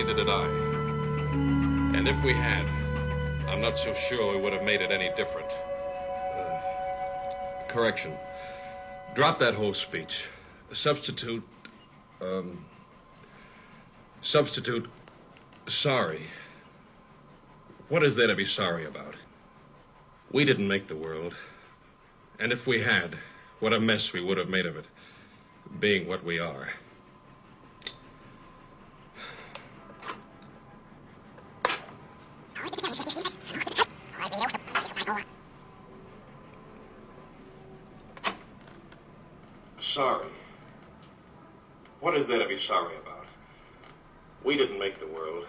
neither did I. And if we had, I'm not so sure we would have made it any different. Correction. Drop that whole speech. Substitute sorry. What is there to be sorry about? We didn't make the world. And if we had, what a mess we would have made of it, being what we are. Sorry. What is there to be sorry about? We didn't make the world.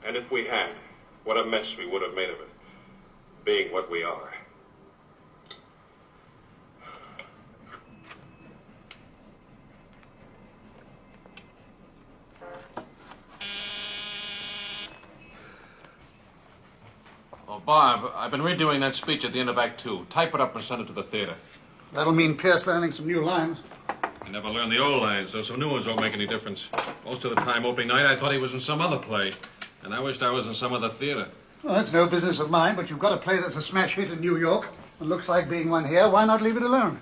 And if we had, what a mess we would have made of it, being what we are. Oh, Bob, I've been redoing that speech at the end of Act 2. Type it up and send it to the theater. That'll mean Pierce learning some new lines. I never learned the old lines, so some new ones don't make any difference. Most of the time, opening night, I thought he was in some other play. And I wished I was in some other theater. Well, that's no business of mine, but you've got a play that's a smash hit in New York and looks like being one here. Why not leave it alone?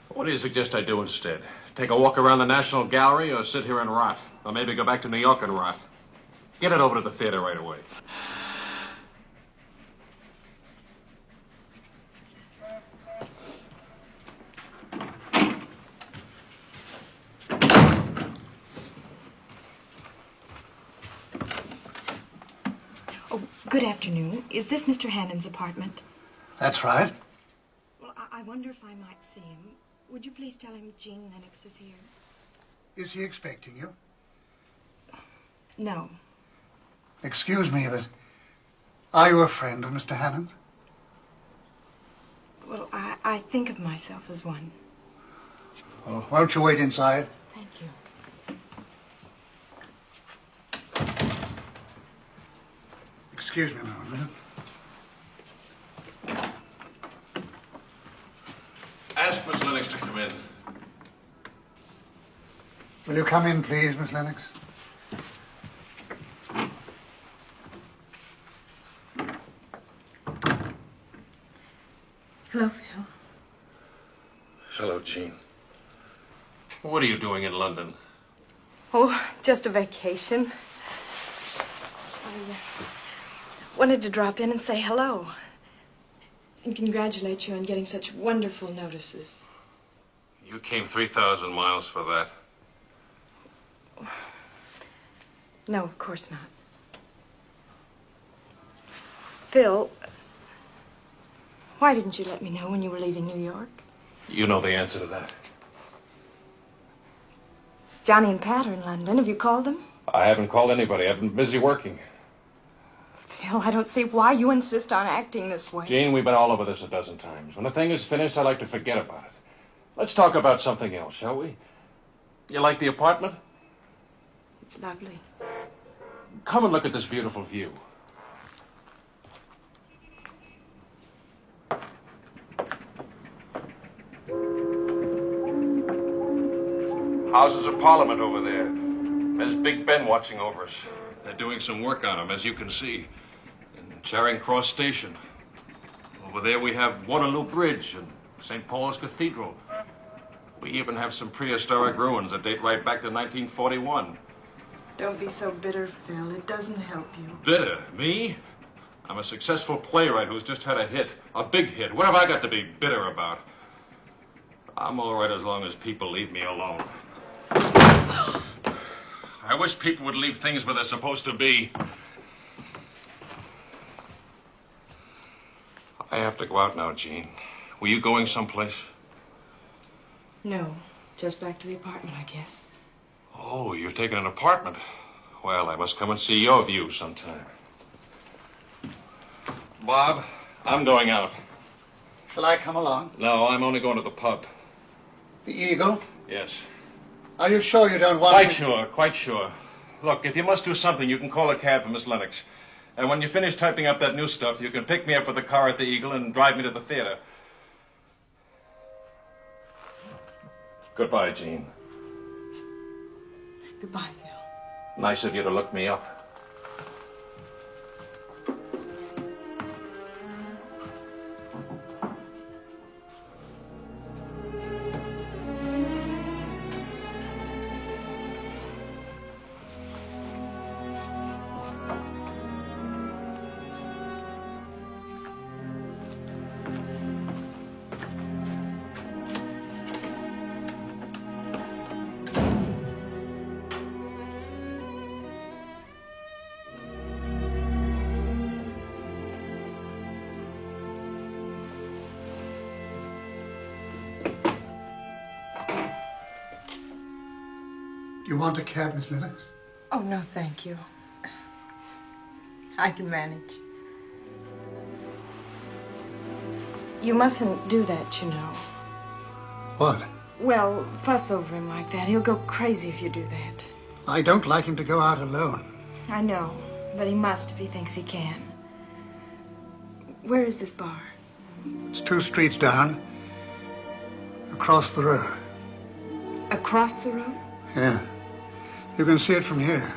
What do you suggest I do instead? Take a walk around the National Gallery or sit here and rot? Or maybe go back to New York and rot? Get it over to the theater right away. Good afternoon. Is this Mr. Hannon's apartment? That's right. Well, I wonder if I might see him. Would you please tell him Jean Lennox is here? Is he expecting you? No. Excuse me, but are you a friend of Mr. Hannon? Well, I think of myself as one. Well, won't you wait inside? Thank you. Excuse me now a minute. Ask Miss Lennox to come in. Will you come in, please, Miss Lennox? Hello, Phil. Hello, Jean. What are you doing in London? Oh, just a vacation. I wanted to drop in and say hello. And congratulate you on getting such wonderful notices. You came 3,000 miles for that. No, of course not. Phil, why didn't you let me know when you were leaving New York? You know the answer to that. Johnny and Pat are in London. Have you called them? I haven't called anybody. I've been busy working. Phil, I don't see why you insist on acting this way. Jean, we've been all over this a dozen times. When a thing is finished, I like to forget about it. Let's talk about something else, shall we? You like the apartment? It's lovely. Come and look at this beautiful view. Houses of Parliament over there. There's Big Ben watching over us. They're doing some work on him, as you can see, in Charing Cross Station. Over there we have Waterloo Bridge and St. Paul's Cathedral. We even have some prehistoric ruins that date right back to 1941. Don't be so bitter, Phil. It doesn't help you. Bitter? Me? I'm a successful playwright who's just had a hit. A big hit. What have I got to be bitter about? I'm all right as long as people leave me alone. I wish people would leave things where they're supposed to be. I have to go out now, Jean. Were you going someplace? No, just back to the apartment, I guess. Oh, you're taking an apartment. Well, I must come and see your view sometime. Bob, I'm going out. Shall I come along? No, I'm only going to the pub. The Eagle? Yes. Are you sure you don't want Quite sure, quite sure. Look, if you must do something, you can call a cab for Miss Lennox. And when you finish typing up that new stuff, you can pick me up with the car at the Eagle and drive me to the theater. Goodbye, Jean. Goodbye, Phil. Nice of you to look me up. You want a cab, Miss Lennox? Oh, no, thank you. I can manage. You mustn't do that, you know. What? Well, fuss over him like that. He'll go crazy if you do that. I don't like him to go out alone. I know, but he must if he thinks he can. Where is this bar? It's 2 streets down, across the road. Across the road? Yeah. You can see it from here.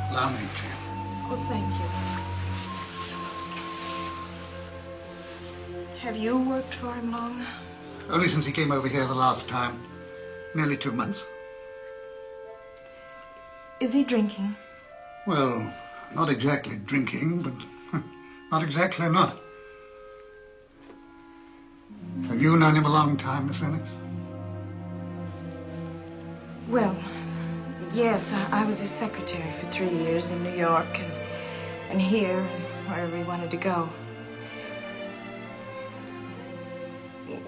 Allow me, please. Oh, thank you. Have you worked for him long? Only since he came over here the last time. Nearly 2 months. Is he drinking? Well, not exactly drinking, but not exactly not. Have you known him a long time, Miss Lennox? Well, yes, I was his secretary for 3 years in New York and here and wherever he wanted to go.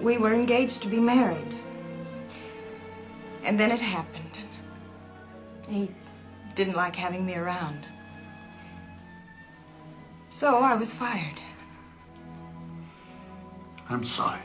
We were engaged to be married. And then it happened. He didn't like having me around. So I was fired. I'm sorry.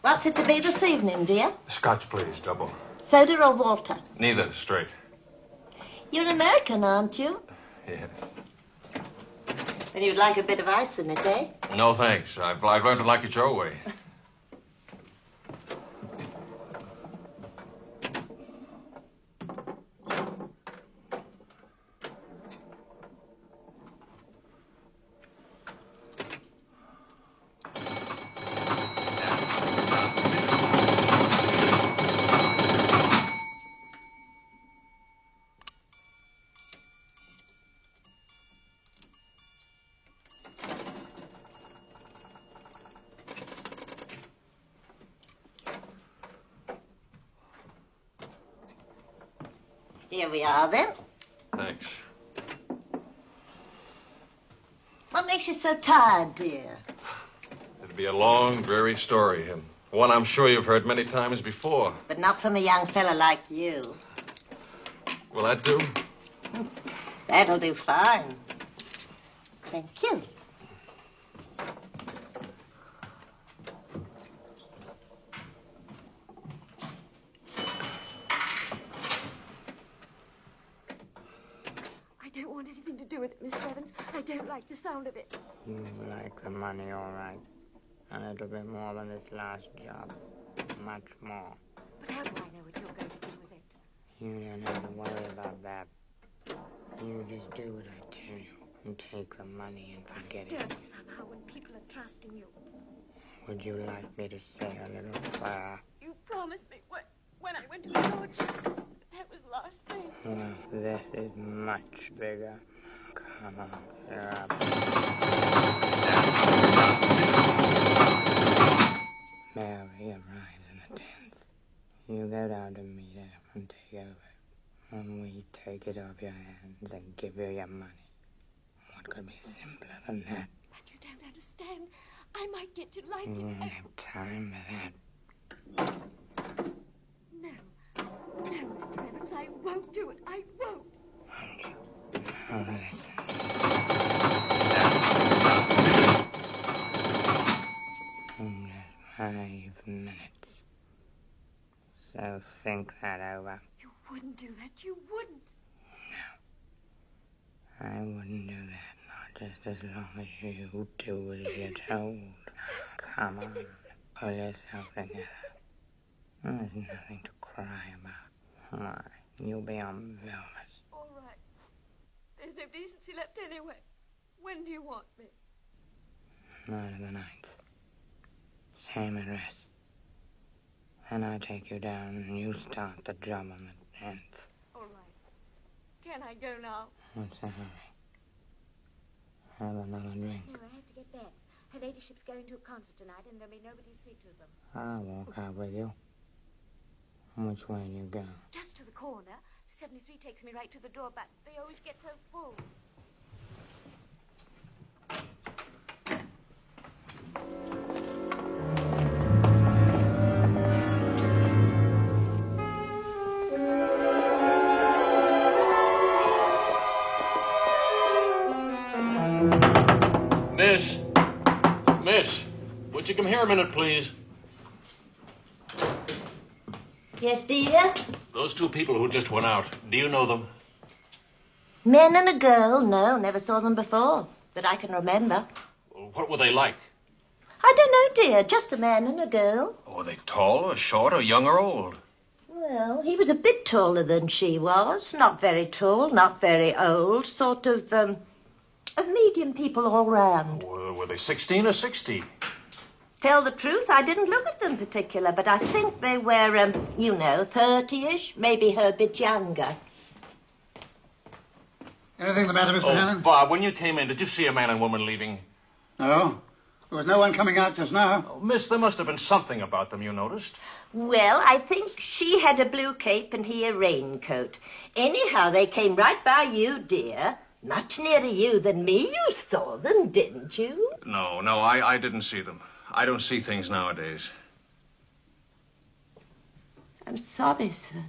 What's it to be this evening, dear? Scotch, please, double. Soda or water? Neither, straight. You're an American, aren't you? Yes. Then you'd like a bit of ice in it, eh? No, thanks. I've learned to like it your way. Here we are, then. Thanks. What makes you so tired, dear? It'd be a long, dreary story, and one I'm sure you've heard many times before. But not from a young fella like you. Will that do? That'll do fine. Thank you. I don't want anything to do with it, Mr. Evans. I don't like the sound of it. You like the money, all right. A little bit more than this last job. Much more. But how do I know what you're going to do with it? You don't have to worry about that. You just do what I tell you. and take the money and forget Stir it. me somehow when people are trusting you. Would you like me to say a little prayer? You promised me when I went to the lodge. That was the last thing. Well, this is much bigger. Come on, you're up. Mary arrives in the 10th. You go down to meet her and take over. And we take it off your hands and give you your money. What could be simpler than that? But you don't understand. I might get to like You it. won't have time for that. No. No, Mr. Evans, I won't do it. I won't. Oh, listen. In just 5 minutes. So think that over. You wouldn't do that. You wouldn't. I wouldn't do that, not just as long as you do as you're told. Come on, pull yourself together. There's nothing to cry about. Why, you'll be on velvet. All right. There's no decency left anyway. When do you want me? Night of the 9th. Same address. Then I take you down and you start the job on the 10th. All right. Can I go now? What's the hurry? Have another drink. No, I have to get back. Her ladyship's going to a concert tonight, and there'll be nobody to see to them. I'll walk out with you. Which way do you go? Just to the corner. 73 takes me right to the door, but they always get so full. Miss, would you come here a minute, please? Yes, dear? Those 2 people who just went out, do you know them? Men and a girl? No, never saw them before, that I can remember. What were they like? I don't know, dear. Just a man and a girl. Were they tall or short or young or old? Well, he was a bit taller than she was. Not very tall, not very old. Sort of medium people all round. Were they 16 or 60? Tell the truth, I didn't look at them particular, but I think they were, 30-ish, maybe her bit younger. Anything the matter, Mr. Hannon? Bob, when you came in, did you see a man and woman leaving? No. There was no one coming out just now. Oh, miss, there must have been something about them you noticed. Well, I think she had a blue cape and he a raincoat. Anyhow, they came right by you, dear. Much nearer you than me. You saw them, didn't you? No, I didn't see them. I don't see things nowadays. I'm sorry, sir.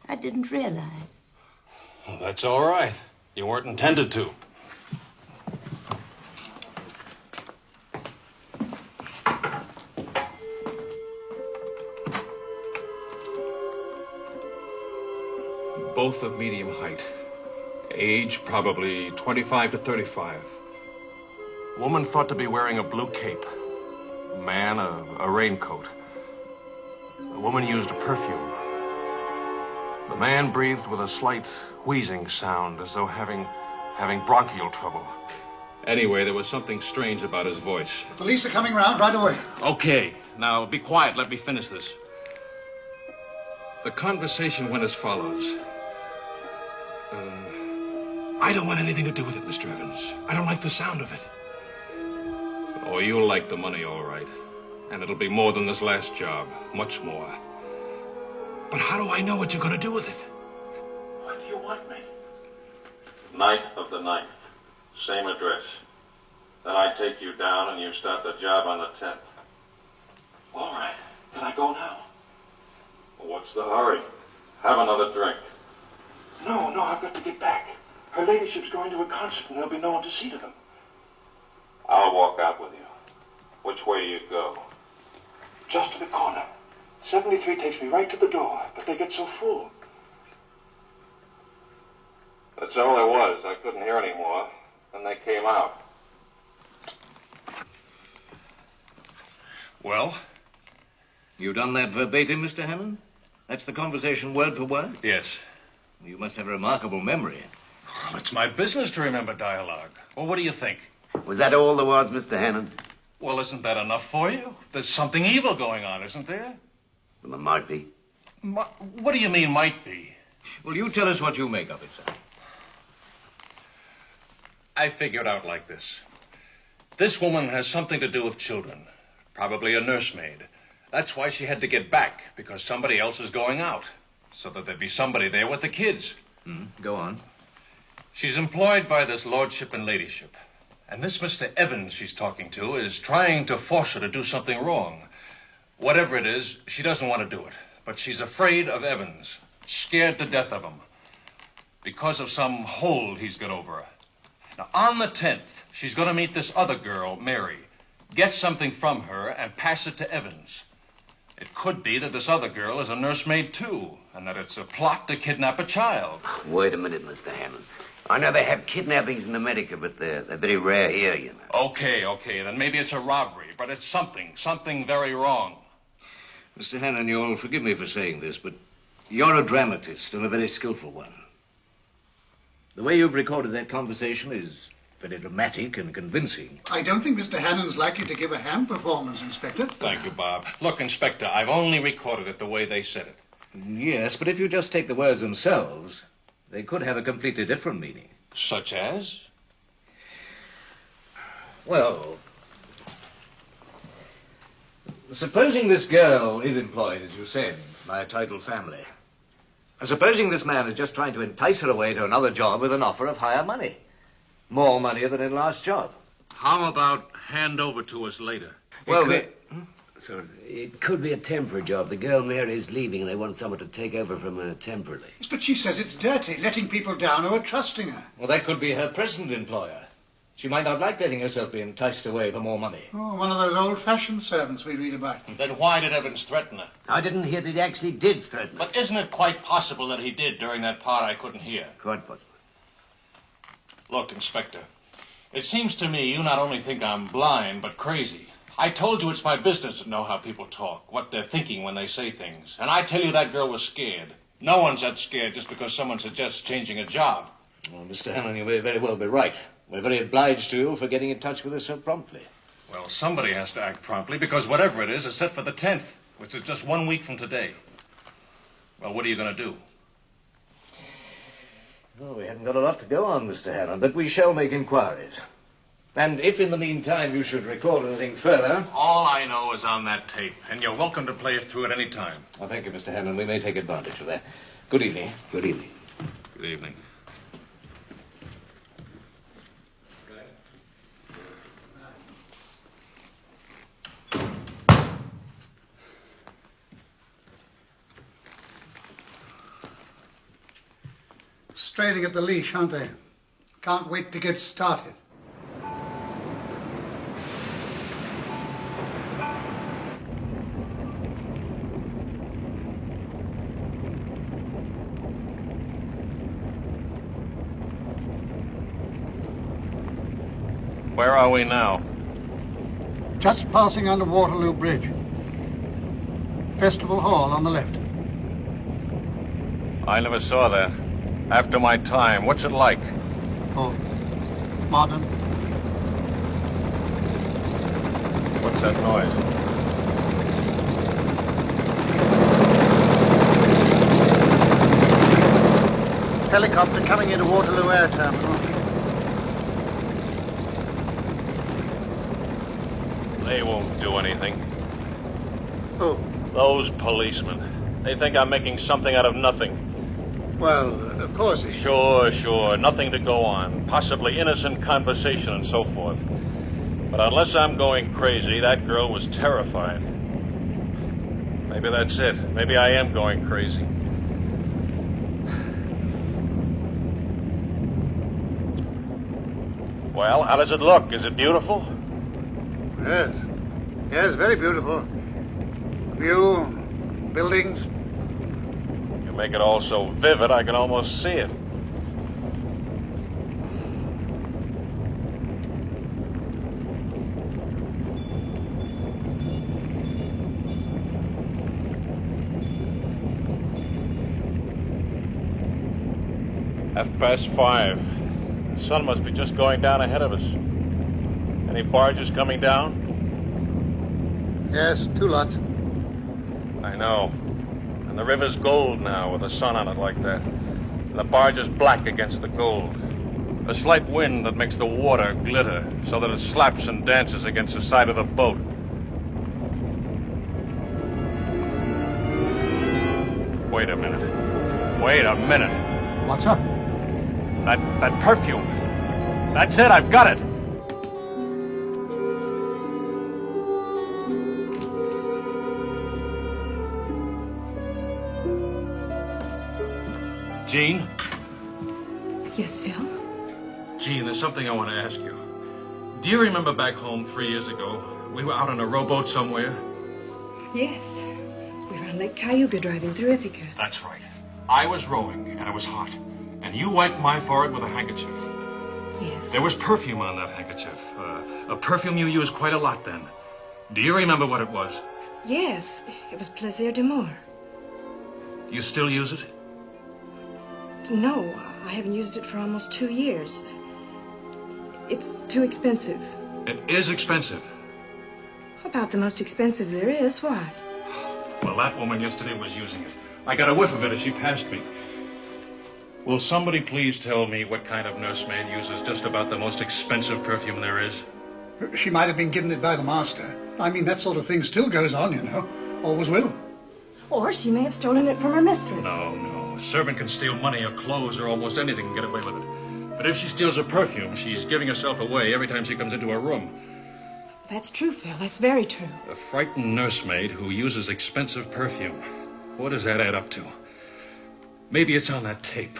I didn't realize. Well, that's all right. You weren't intended to. Both of medium height. Age probably 25 to 35. Woman thought to be wearing a blue cape. Man, a raincoat. The woman used a perfume. The man breathed with a slight wheezing sound, as though having bronchial trouble. Anyway, there was something strange about his voice. Police are coming round right away. Okay, now be quiet. Let me finish this. The conversation went as follows. I don't want anything to do with it, Mr. Evans. I don't like the sound of it. Oh, you'll like the money, all right. And it'll be more than this last job. Much more. But how do I know what you're going to do with it? When do you want me? Night of the 9th. Same address. Then I take you down and you start the job on the 10th. All right. Can I go now? What's the hurry? Have another drink. No, I've got to get back. Her ladyship's going to a concert and there'll be no one to see to them. I'll walk out with you. Which way do you go? Just to the corner. 73 takes me right to the door, but they get so full. That's all there was. I couldn't hear any more. Then they came out. Well? You done that verbatim, Mr. Hammond? That's the conversation word for word? Yes. You must have a remarkable memory. Well, it's my business to remember dialogue. Well, what do you think? Was that all there was, Mr. Hannon? Well, isn't that enough for you? There's something evil going on, isn't there? Well, there might be. What do you mean, might be? Well, you tell us what you make of it, sir. I figured out like this. This woman has something to do with children. Probably a nursemaid. That's why she had to get back, because somebody else is going out. So that there'd be somebody there with the kids. Go on. She's employed by this lordship and ladyship. And this Mr. Evans she's talking to is trying to force her to do something wrong. Whatever it is, she doesn't want to do it. But she's afraid of Evans. Scared to death of him. Because of some hold he's got over her. Now, on the 10th, she's going to meet this other girl, Mary. Get something from her and pass it to Evans. It could be that this other girl is a nursemaid, too, and that it's a plot to kidnap a child. Wait a minute, Mr. Hammond. I know they have kidnappings in America, but they're very rare here, you know. Okay, then maybe it's a robbery, but it's something very wrong. Mr. Hannon, you'll forgive me for saying this, but you're a dramatist and a very skillful one. The way you've recorded that conversation is very dramatic and convincing. I don't think Mr. Hannon's likely to give a ham performance, Inspector. Thank you, Bob. Look, Inspector, I've only recorded it the way they said it. Yes, but if you just take the words themselves, they could have a completely different meaning. Such as? Well, supposing this girl is employed, as you said, by a titled family. Supposing this man is just trying to entice her away to another job with an offer of higher money. More money than in last job. How about hand over to us later? Well, Sorry. It could be a temporary job. The girl Mary is leaving and they want someone to take over from her temporarily. But she says it's dirty, letting people down who are trusting her. Well, that could be her present employer. She might not like letting herself be enticed away for more money. Oh, one of those old-fashioned servants we read about. Then why did Evans threaten her? I didn't hear that he actually did threaten us. But isn't it quite possible that he did during that part I couldn't hear? Quite possible. Look, Inspector, it seems to me you not only think I'm blind, but crazy. I told you it's my business to know how people talk, what they're thinking when they say things. And I tell you that girl was scared. No one's that scared just because someone suggests changing a job. Well, Mr. Hammond, you may very well be right. We're very obliged to you for getting in touch with us so promptly. Well, somebody has to act promptly because whatever it is set for the 10th, which is just 1 week from today. Well, what are you going to do? Well, we haven't got a lot to go on, Mr. Hammond, but we shall make inquiries. And if in the meantime you should record anything further... All I know is on that tape, and you're welcome to play it through at any time. Well, thank you, Mr. Hammond. We may take advantage of that. Good evening. Good evening. Good evening. Straining at the leash, aren't they? Can't wait to get started. Where are we now? Just passing under Waterloo Bridge. Festival Hall on the left. I never saw that. After my time, what's it like? Oh, modern. What's that noise? Helicopter coming into Waterloo Air Terminal. They won't do anything. Oh, Those policemen. They think I'm making something out of nothing. well, of course. Sure. Nothing to go on. Possibly innocent conversation and so forth. But unless I'm going crazy, that girl was terrified. Maybe that's it. Maybe I am going crazy. Well, how does it look? Is it beautiful? Yes. Yes, very beautiful. View, buildings. You make it all so vivid, I can almost see it. 5:30. The sun must be just going down ahead of us. Any barges coming down? Yes, 2 lots. I know. And the river's gold now with the sun on it like that. And the barge is black against the gold. A slight wind that makes the water glitter so that it slaps and dances against the side of the boat. Wait a minute. What's up? That perfume. That's it, I've got it. Jean? Yes, Phil? Jean, there's something I want to ask you. Do you remember back home 3 years ago? We were out on a rowboat somewhere. Yes. We were on Lake Cayuga driving through Ithaca. That's right. I was rowing, and it was hot. And you wiped my forehead with a handkerchief. Yes. There was perfume on that handkerchief. A perfume you used quite a lot then. Do you remember what it was? Yes. It was Plaisir d'Amour. You still use it? No, I haven't used it for almost 2 years. It's too expensive. It is expensive. About the most expensive there is. Why? Well, that woman yesterday was using it. I got a whiff of it as she passed me. Will somebody please tell me what kind of nursemaid uses just about the most expensive perfume there is? She might have been given it by the master. I mean, that sort of thing still goes on, you know. Always will. Or she may have stolen it from her mistress. No. A servant can steal money or clothes or almost anything and get away with it. But if she steals a perfume, she's giving herself away every time she comes into a room. That's true, Phil. That's very true. A frightened nursemaid who uses expensive perfume. What does that add up to? Maybe it's on that tape.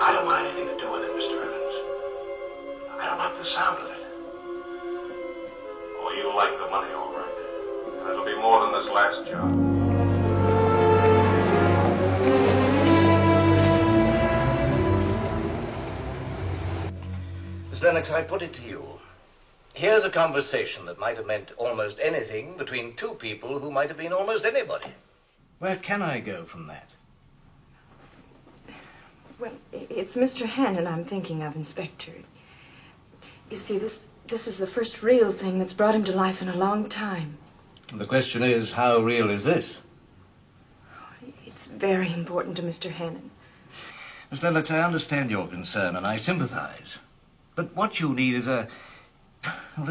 I don't want anything to do with it, Mr. Evans. I don't like the sound of it. Oh, you like the money, all right. And it'll be more than this last job. Miss Lennox, I put it to you. Here's a conversation that might have meant almost anything between two people who might have been almost anybody. Where can I go from that? Well, it's Mr. Hannon I'm thinking of, Inspector. You see, this is the first real thing that's brought him to life in a long time. The question is, how real is this? It's very important to Mr. Hannon. Miss Lennox, I understand your concern and I sympathize. But what you need is a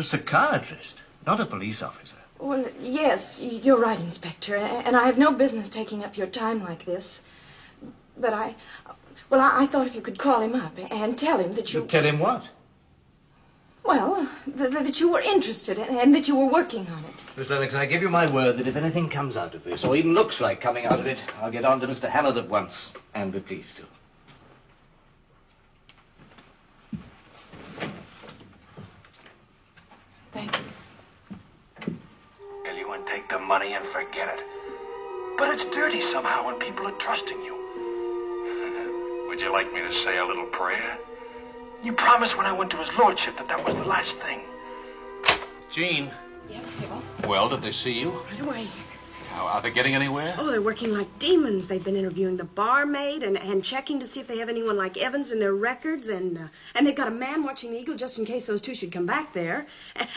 psychiatrist, not a police officer. Well, yes, you're right, Inspector, and I have no business taking up your time like this. But I thought if you could call him up and tell him that you... Tell him what? Well, that you were interested and that you were working on it. Miss Lennox, I give you my word that if anything comes out of this, or even looks like coming out of it, I'll get on to Mr. Hannon at once, and be pleased to. Thank you. Well, you and take the money and forget it. But it's dirty somehow when people are trusting you. Would you like me to say a little prayer? You promised when I went to his lordship that was the last thing. Jean. Yes, Phil? Well, did they see you? Right away. Are they getting anywhere? Oh, they're working like demons. They've been interviewing the barmaid and checking to see if they have anyone like Evans in their records. And they've got a man watching the Eagle just in case those two should come back there.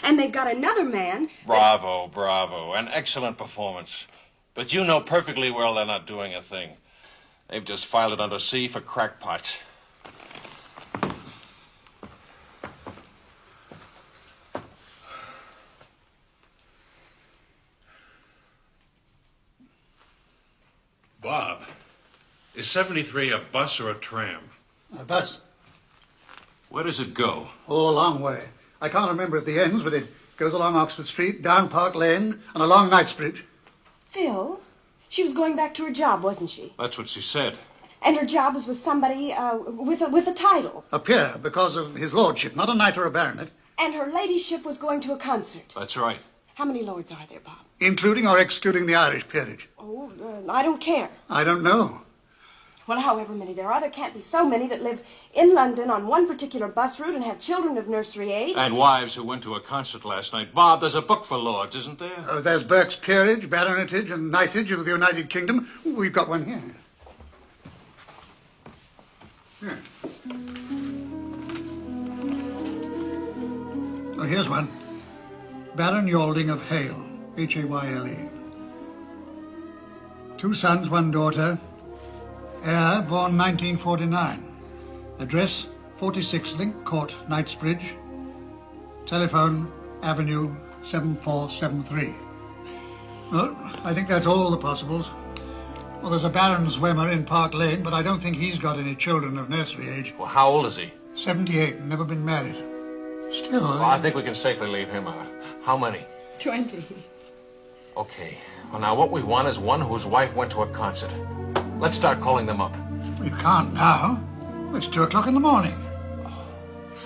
And they've got another man. Bravo. An excellent performance. But you know perfectly well they're not doing a thing. They've just filed it under C for crackpots. Bob, is 73 a bus or a tram? A bus. Where does it go? Oh, a long way. I can't remember at the ends, but it goes along Oxford Street, down Park Lane, and along Knightsbridge. Phil, she was going back to her job, wasn't she? That's what she said. And her job was with somebody with a title. A peer, because of his lordship, not a knight or a baronet. And her ladyship was going to a concert. That's right. How many lords are there, Bob? Including or excluding the Irish peerage? Oh, I don't care. I don't know. Well, however many there are, there can't be so many that live in London on one particular bus route and have children of nursery age. And wives who went to a concert last night. Bob, there's a book for lords, isn't there? There's Burke's Peerage, Baronetage, and Knightage of the United Kingdom. We've got one here. Here. Oh, here's one. Baron Yalding of Hale, Hayle. 2 sons, 1 daughter. Heir, born 1949. Address, 46 Link Court, Knightsbridge. Telephone, Avenue 7473. Well, I think that's all the possibles. Well, there's a Baron Zwemmer in Park Lane, but I don't think he's got any children of nursery age. Well, how old is he? 78, never been married. Still... Well, I think we can safely leave him out. How many? 20. Okay. Well, now, what we want is one whose wife went to a concert. Let's start calling them up. You can't now. It's 2 o'clock in the morning.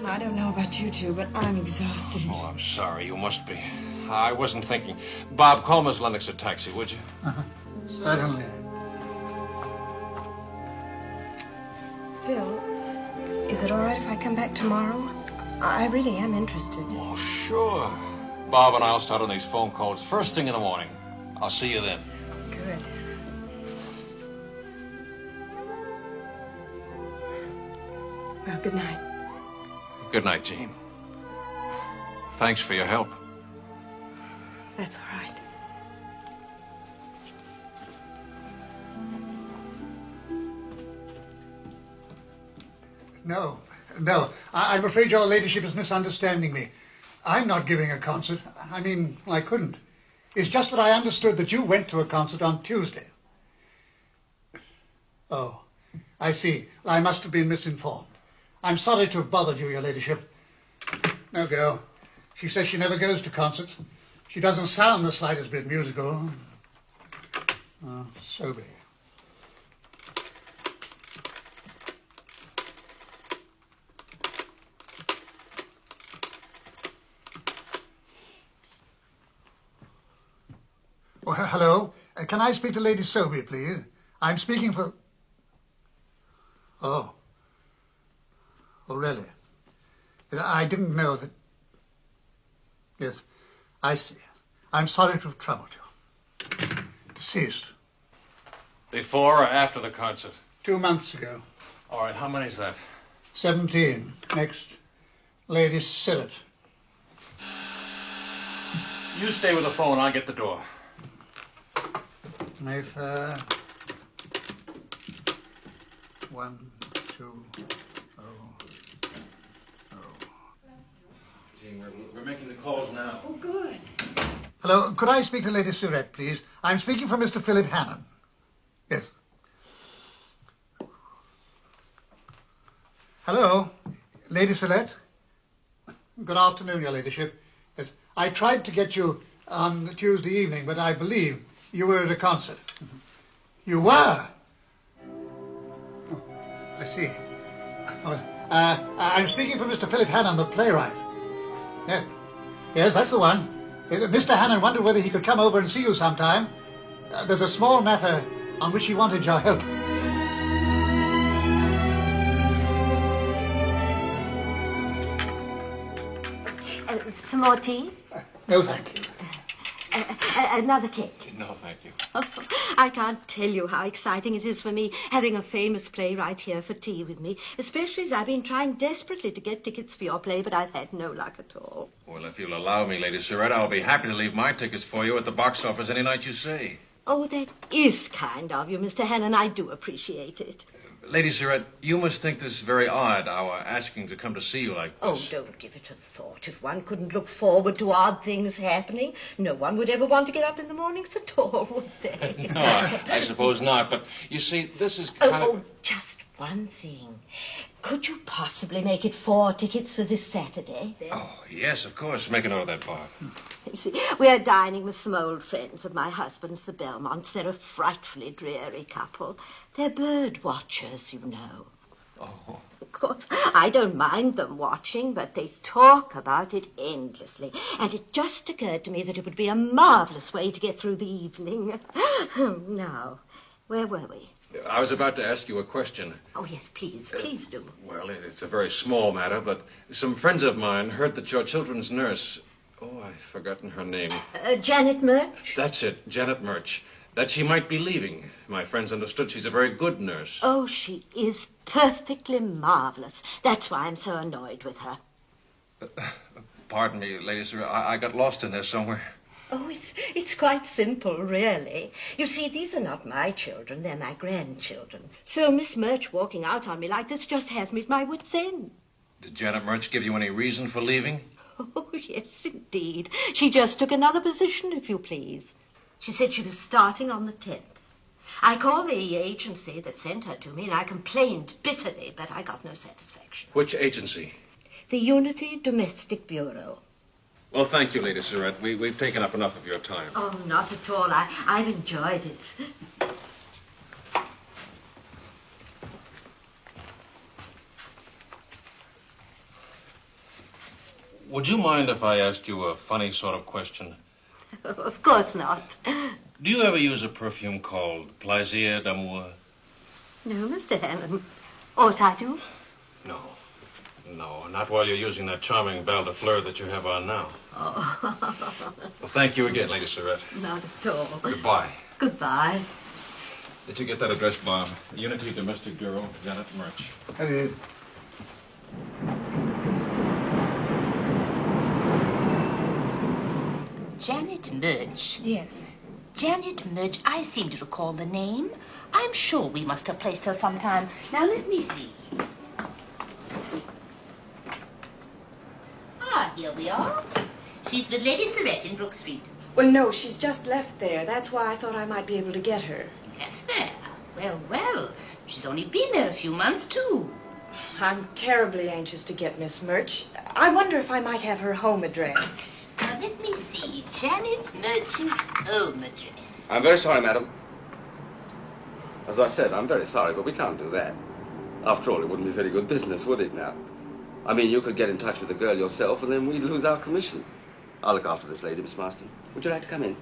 I don't know about you two, but I'm exhausted. Oh, I'm sorry. You must be. I wasn't thinking. Bob, call Miss Lennox a taxi, would you? Certainly. Phil, is it all right if I come back tomorrow? I really am interested. Oh, sure. Bob and I'll start on these phone calls first thing in the morning. I'll see you then. Good. Well, good night. Good night, Jean. Thanks for your help. That's all right. No. I'm afraid your ladyship is misunderstanding me. I'm not giving a concert. I mean, I couldn't. It's just that I understood that you went to a concert on Tuesday. Oh, I see. I must have been misinformed. I'm sorry to have bothered you, your ladyship. No go. She says she never goes to concerts. She doesn't sound the slightest bit musical. Oh, so be. Oh, hello. Can I speak to Lady Sophie, please? I'm speaking for... Oh. Oh, really? I didn't know that... Yes, I see. I'm sorry to have troubled you. Deceased. Before or after the concert? 2 months ago. All right, how many's that? 17. Next, Lady Sillet. You stay with the phone, I'll get the door. Mayfair. 1, 2, 0, 0. Jean, we're making the calls now. Oh, good. Hello, could I speak to Lady Surrett, please? I'm speaking for Mr. Philip Hannon. Yes. Hello, Lady Surrett. Good afternoon, your ladyship. Yes, I tried to get you on Tuesday evening, but I believe you were at a concert. You were? Oh, I see. I'm speaking for Mr. Philip Hannon, the playwright. Yes, that's the one. Mr. Hannon wondered whether he could come over and see you sometime. There's a small matter on which he wanted your help. Some more tea? No, thank you. Another cake? No, thank you. I can't tell you how exciting it is for me having a famous playwright here for tea with me, especially as I've been trying desperately to get tickets for your play, but I've had no luck at all. Well, if you'll allow me, Lady Surrett, I'll be happy to leave my tickets for you at the box office any night you say. Oh, that is kind of you, Mr. Hannon. I do appreciate it. Lady Surrett, you must think this very odd, our asking to come to see you like this. Oh, don't give it a thought. If one couldn't look forward to odd things happening, no one would ever want to get up in the mornings at all, would they? No, I suppose not. But, you see, this is kind of... Oh, just one thing. Could you possibly make it 4 tickets for this Saturday? Oh, yes, of course. Make a note of that, Bob. You see, we're dining with some old friends of my husband's, the Belmonts. They're a frightfully dreary couple. They're bird watchers, you know. Oh. Of course, I don't mind them watching, but they talk about it endlessly. And it just occurred to me that it would be a marvellous way to get through the evening. Now, where were we? I was about to ask you a question. Oh, yes, please do. Well, it's a very small matter, but some friends of mine heard that your children's nurse... Oh, I've forgotten her name. Janet Murch? That's it, Janet Murch. That she might be leaving. My friends understood she's a very good nurse. Oh, she is perfectly marvelous. That's why I'm so annoyed with her. Pardon me, Lady Sarette. I got lost in there somewhere. Oh, it's quite simple, really. You see, these are not my children, they're my grandchildren. So Miss Murch walking out on me like this just has me at my wit's end. Did Janet Murch give you any reason for leaving? Oh, yes, indeed. She just took another position, if you please. She said she was starting on the 10th. I called the agency that sent her to me, and I complained bitterly, but I got no satisfaction. Which agency? The Unity Domestic Bureau. Well, thank you, Lady Sarette. We've taken up enough of your time. Oh, not at all. I've enjoyed it. Would you mind if I asked you a funny sort of question? Of course not. Do you ever use a perfume called Plaisir d'Amour? No, Mr. Hannon. Ought I to? No. No, not while you're using that charming belle de fleur that you have on now. Oh. Well, thank you again, Lady Sarette. Not at all. Goodbye. Goodbye. Did you get that address, Bob? Unity Domestic Bureau, Janet Murch. I did. Janet Murch. Yes. Janet Murch, I seem to recall the name. I'm sure we must have placed her sometime. Now, let me see. Ah, here we are. She's with Lady Sarette in Brook Street. Well, no, she's just left there. That's why I thought I might be able to get her. Left there? Well. She's only been there a few months, too. I'm terribly anxious to get Miss Murch. I wonder if I might have her home address. Now, let me see. Janet Murch's home address. I'm very sorry, madam. As I said, I'm very sorry, but we can't do that. After all, it wouldn't be very good business, would it now? I mean, you could get in touch with the girl yourself, and then we'd lose our commission. I'll look after this lady, Miss Marston. Would you like to come in?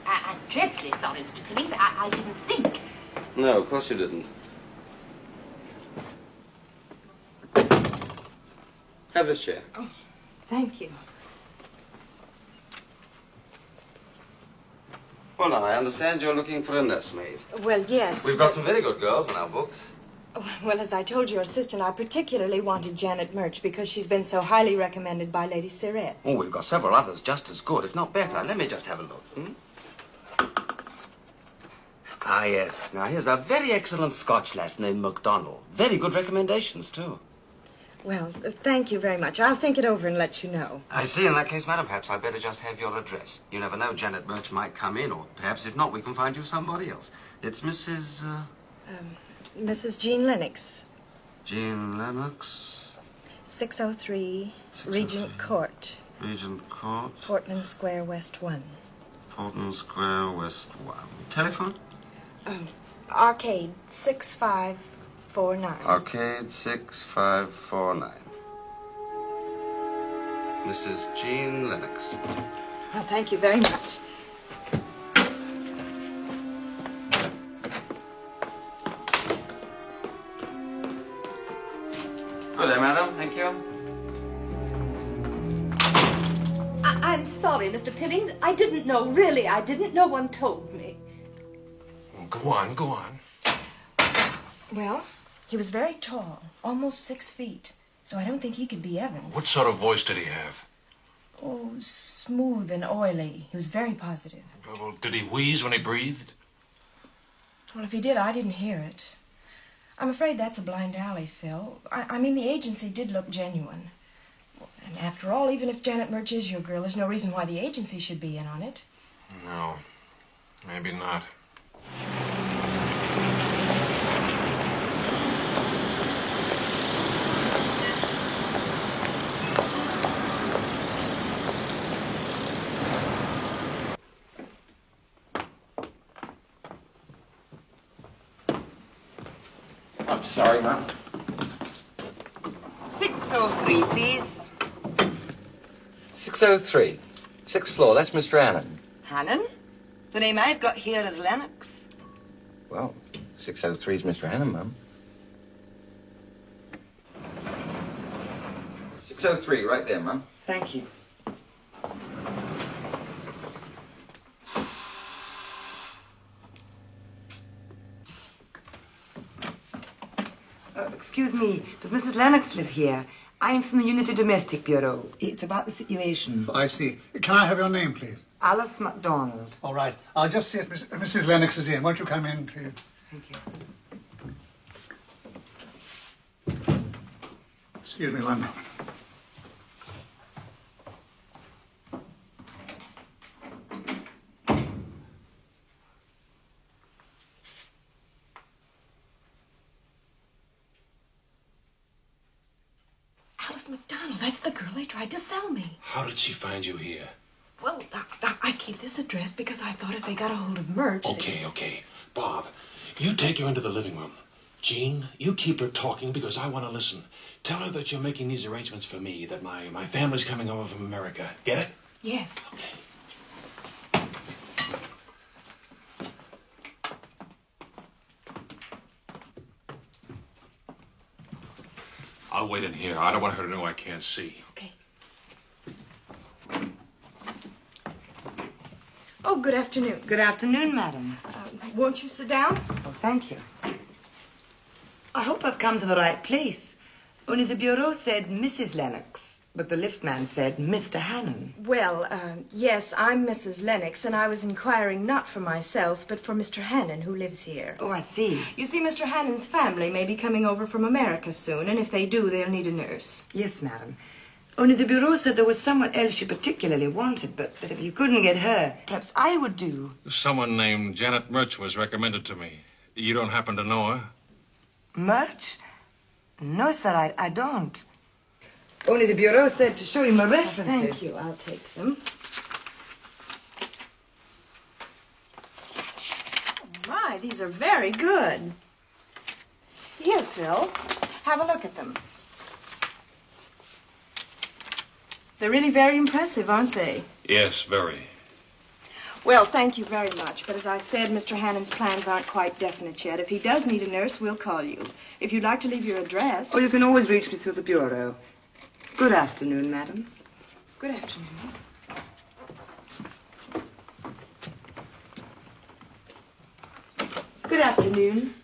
I'm dreadfully sorry, Mr. Pillings. I didn't think. No, of course you didn't. Have this chair. Oh, thank you. Well, now, I understand you're looking for a nursemaid. Well, yes. We've got some very good girls in our books. Well, as I told your assistant, I particularly wanted Janet Murch because she's been so highly recommended by Lady Sarette. Oh, we've got several others just as good, if not better. Let me just have a look. Ah, yes. Now, here's a very excellent Scotch lass named MacDonald. Very good recommendations, too. Well, thank you very much. I'll think it over and let you know. I see. In that case, madam, perhaps I'd better just have your address. You never know. Janet Murch might come in, or perhaps if not, we can find you somebody else. It's Mrs. Mrs. Jean Lennox. Jean Lennox. 603 Regent Court. Regent Court. Portman Square, West 1. Portman Square, West 1. Telephone? Arcade 6549. Arcade 6549. Mrs. Jean Lennox. Well, thank you very much. Good day, madam. Thank you. I'm sorry, Mr. Pillings. I didn't know. Really, I didn't. No one told me. Go on. Well, he was very tall, almost 6 feet. So I don't think he could be Evans. What sort of voice did he have? Oh, smooth and oily. He was very positive. Well, did he wheeze when he breathed? Well, if he did, I didn't hear it. I'm afraid that's a blind alley, Phil. I mean, the agency did look genuine. And after all, even if Janet Murch is your girl, there's no reason why the agency should be in on it. No, maybe not. I'm sorry, ma'am. 603, please. 603. 6th floor. That's Mr. Hannon. Hannon? The name I've got here is Lennox. Well, 603 is Mr. Hannum, Mum. 603, right there, Mum. Thank you. Excuse me, does Mrs. Lennox live here? I'm from the Unity Domestic Bureau. It's about the situation. I see. Can I have your name, please? Alice MacDonald. All right. I'll just see if Mrs. Lennox is in. Won't you come in, please? Thank you. Excuse me one moment. Alice MacDonald, that's the girl they tried to sell me. How did she find you here? Well, I gave this address because I thought if they got a hold of merch... Okay. Bob, you take her into the living room. Jean, you keep her talking because I want to listen. Tell her that you're making these arrangements for me, that my family's coming over from America. Get it? Yes. Okay. I'll wait in here. I don't want her to know I can't see. Okay. Oh, good afternoon. Good afternoon, madam. Won't you sit down? Oh, thank you. I hope I've come to the right place. Only the bureau said Mrs. Lennox, but the lift man said Mr. Hannon. Well, yes, I'm Mrs. Lennox, and I was inquiring not for myself, but for Mr. Hannon, who lives here. Oh, I see. You see, Mr. Hannon's family may be coming over from America soon, and if they do, they'll need a nurse. Yes, madam. Only the bureau said there was someone else you particularly wanted, but if you couldn't get her, perhaps I would do. Someone named Janet Murch was recommended to me. You don't happen to know her? Murch? No, sir, I don't. Only the bureau said to show you my references. Thank you. I'll take them. Oh, my, these are very good. Here, Phil. Have a look at them. They're really very impressive, aren't they? Yes, very. Well, thank you very much. But as I said, Mr. Hannon's plans aren't quite definite yet. If he does need a nurse, we'll call you. If you'd like to leave your address... Oh, you can always reach me through the bureau. Good afternoon, madam. Good afternoon. Good afternoon.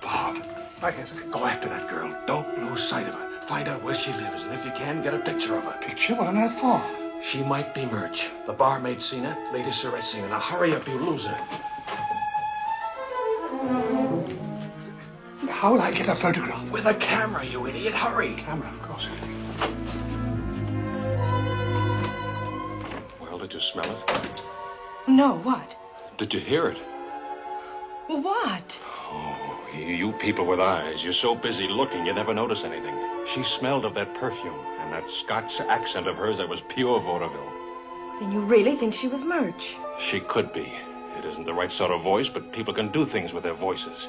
Bob. Right here, sir. Go after that girl. Don't lose sight of her. Find out where she lives, and if you can, get a picture of her. Picture? What on earth for? She might be Murch. The barmaid seen her, Lady Surratt seen her. Now hurry up, you loser. How will I get a photograph? With a camera, you idiot. Hurry. Camera, of course. Well, did you smell it? No, what? Did you hear it? Well, what? Oh, you people with eyes. You're so busy looking, you never notice anything. She smelled of that perfume and that Scotch accent of hers that was pure vaudeville. Then you really think she was Murch? She could be. It isn't the right sort of voice, but people can do things with their voices.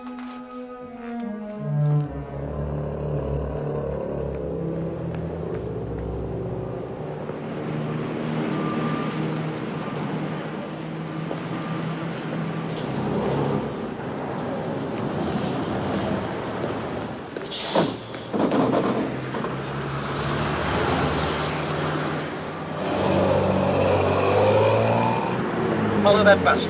Follow that bus.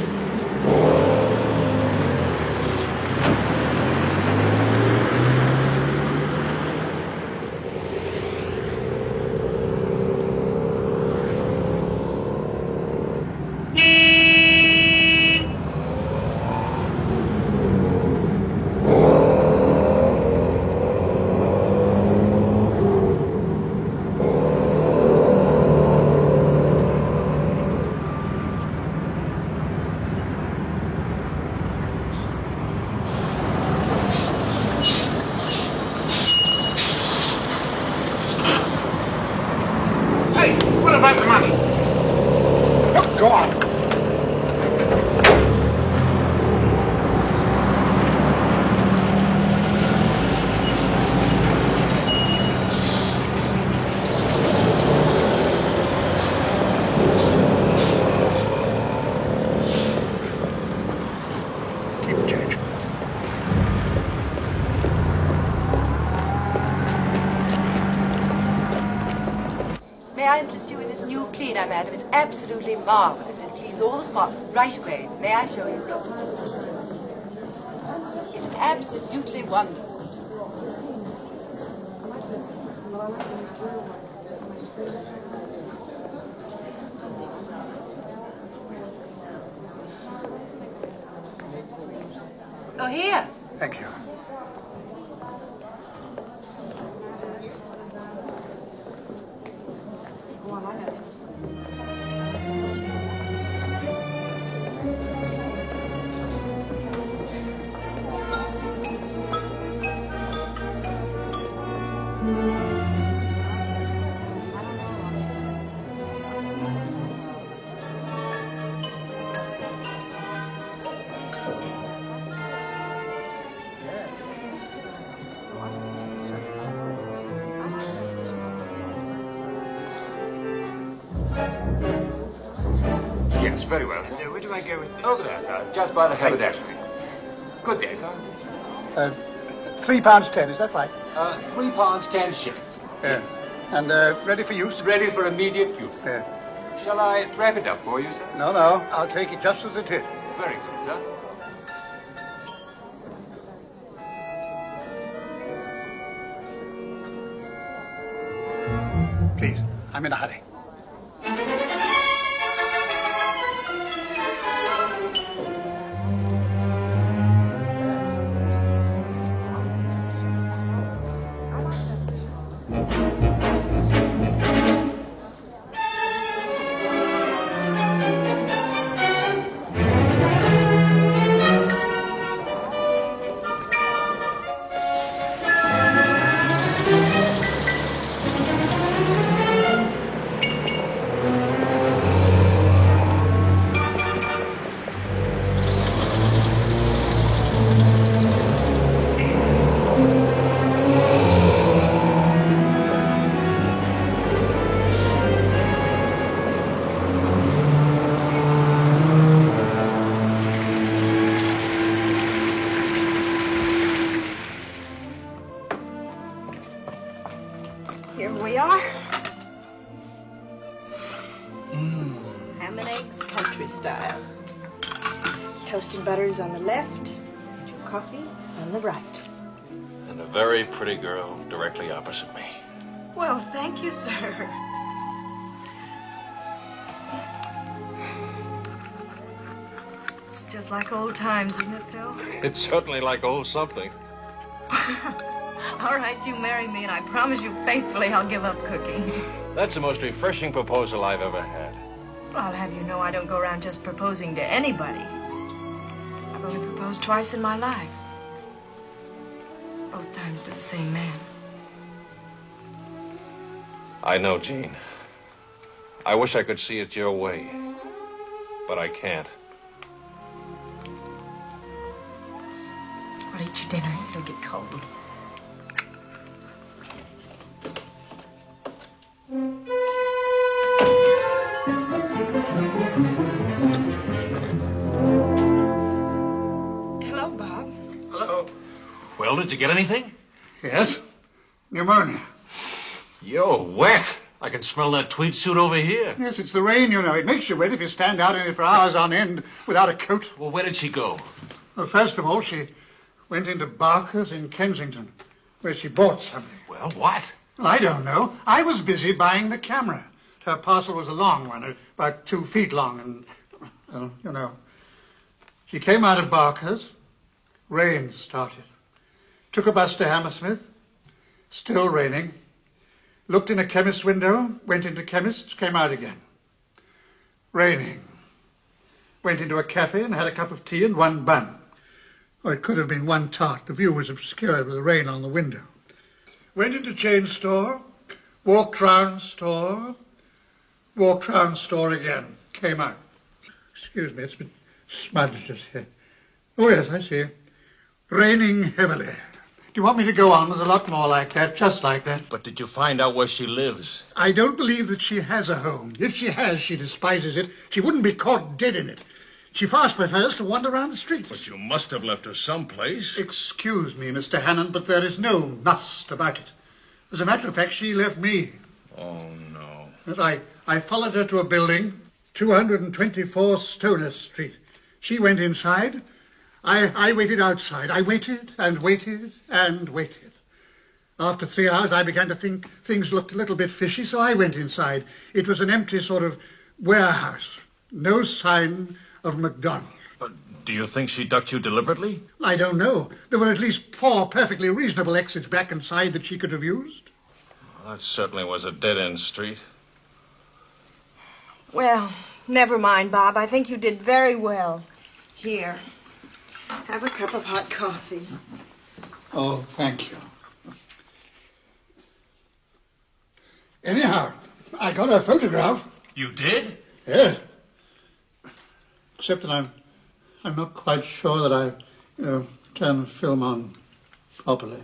What about the money? Look, go on. May I interest you in this new cleaner, madam? It's absolutely marvelous. It cleans all the spots right away. May I show you? It's absolutely wonderful. Oh, here. Thank you. Yes, very well, sir. Where do I go with this? Over there, sir. Just by the haberdashery. Good day, sir. £3.10, is that right? £3 10 shillings. Yes. And ready for use? Ready for immediate use. Yeah. Shall I wrap it up for you, sir? No, I'll take it just as it is. Very good, sir. Please, I'm in a hurry. Here we are. Ham and eggs, country style. Toasted butter's on the left, and your coffee is on the right. And a very pretty girl directly opposite me. Well, thank you, sir. It's just like old times, isn't it, Phil? It's certainly like old something. All right, you marry me, and I promise you faithfully I'll give up cooking. That's the most refreshing proposal I've ever had. Well, I'll have you know I don't go around just proposing to anybody. I've only proposed twice in my life. Both times to the same man. I know, Jean. I wish I could see it your way, but I can't. I'll eat your dinner. It'll get cold. Hello, Bob. Hello. Well, did you get anything? Yes. Pneumonia. You're wet. I can smell that tweed suit over here. Yes, it's the rain, you know. It makes you wet if you stand out in it for hours on end without a coat. Well, where did she go? Well, first of all, she went into Barker's in Kensington, where she bought something. Well, what? Well, I don't know. I was busy buying the camera. Her parcel was a long one, about 2 feet long, and, you know. She came out of Barker's. Rain started. Took a bus to Hammersmith. Still raining. Looked in a chemist's window, went into chemist's, came out again. Raining. Went into a cafe and had a cup of tea and 1 bun. Or it could have been 1 tart. The view was obscured with the rain on the window. Went into chain store, walked round store again. Came out. Excuse me, it's been smudged just here. Oh, yes, I see. Raining heavily. Do you want me to go on? There's a lot more like that, just like that. But did you find out where she lives? I don't believe that she has a home. If she has, she despises it. She wouldn't be caught dead in it. She fast prefers to wander around the streets. But you must have left her someplace. Excuse me, Mr. Hannon, but there is no must about it. As a matter of fact, she left me. Oh, no. But I followed her to a building, 224 Stoner Street. She went inside. I waited outside. I waited and waited and waited. After 3 hours, I began to think things looked a little bit fishy, so I went inside. It was an empty sort of warehouse. No sign of MacDonald. But do you think she ducked you deliberately? I don't know. There were at least 4 perfectly reasonable exits back inside that she could have used. Well, that certainly was a dead-end street. Well, never mind, Bob. I think you did very well. Here, have a cup of hot coffee. Oh, thank you. Anyhow, I got her photograph. You did? Yes. Except that I'm not quite sure that I turned the film on properly.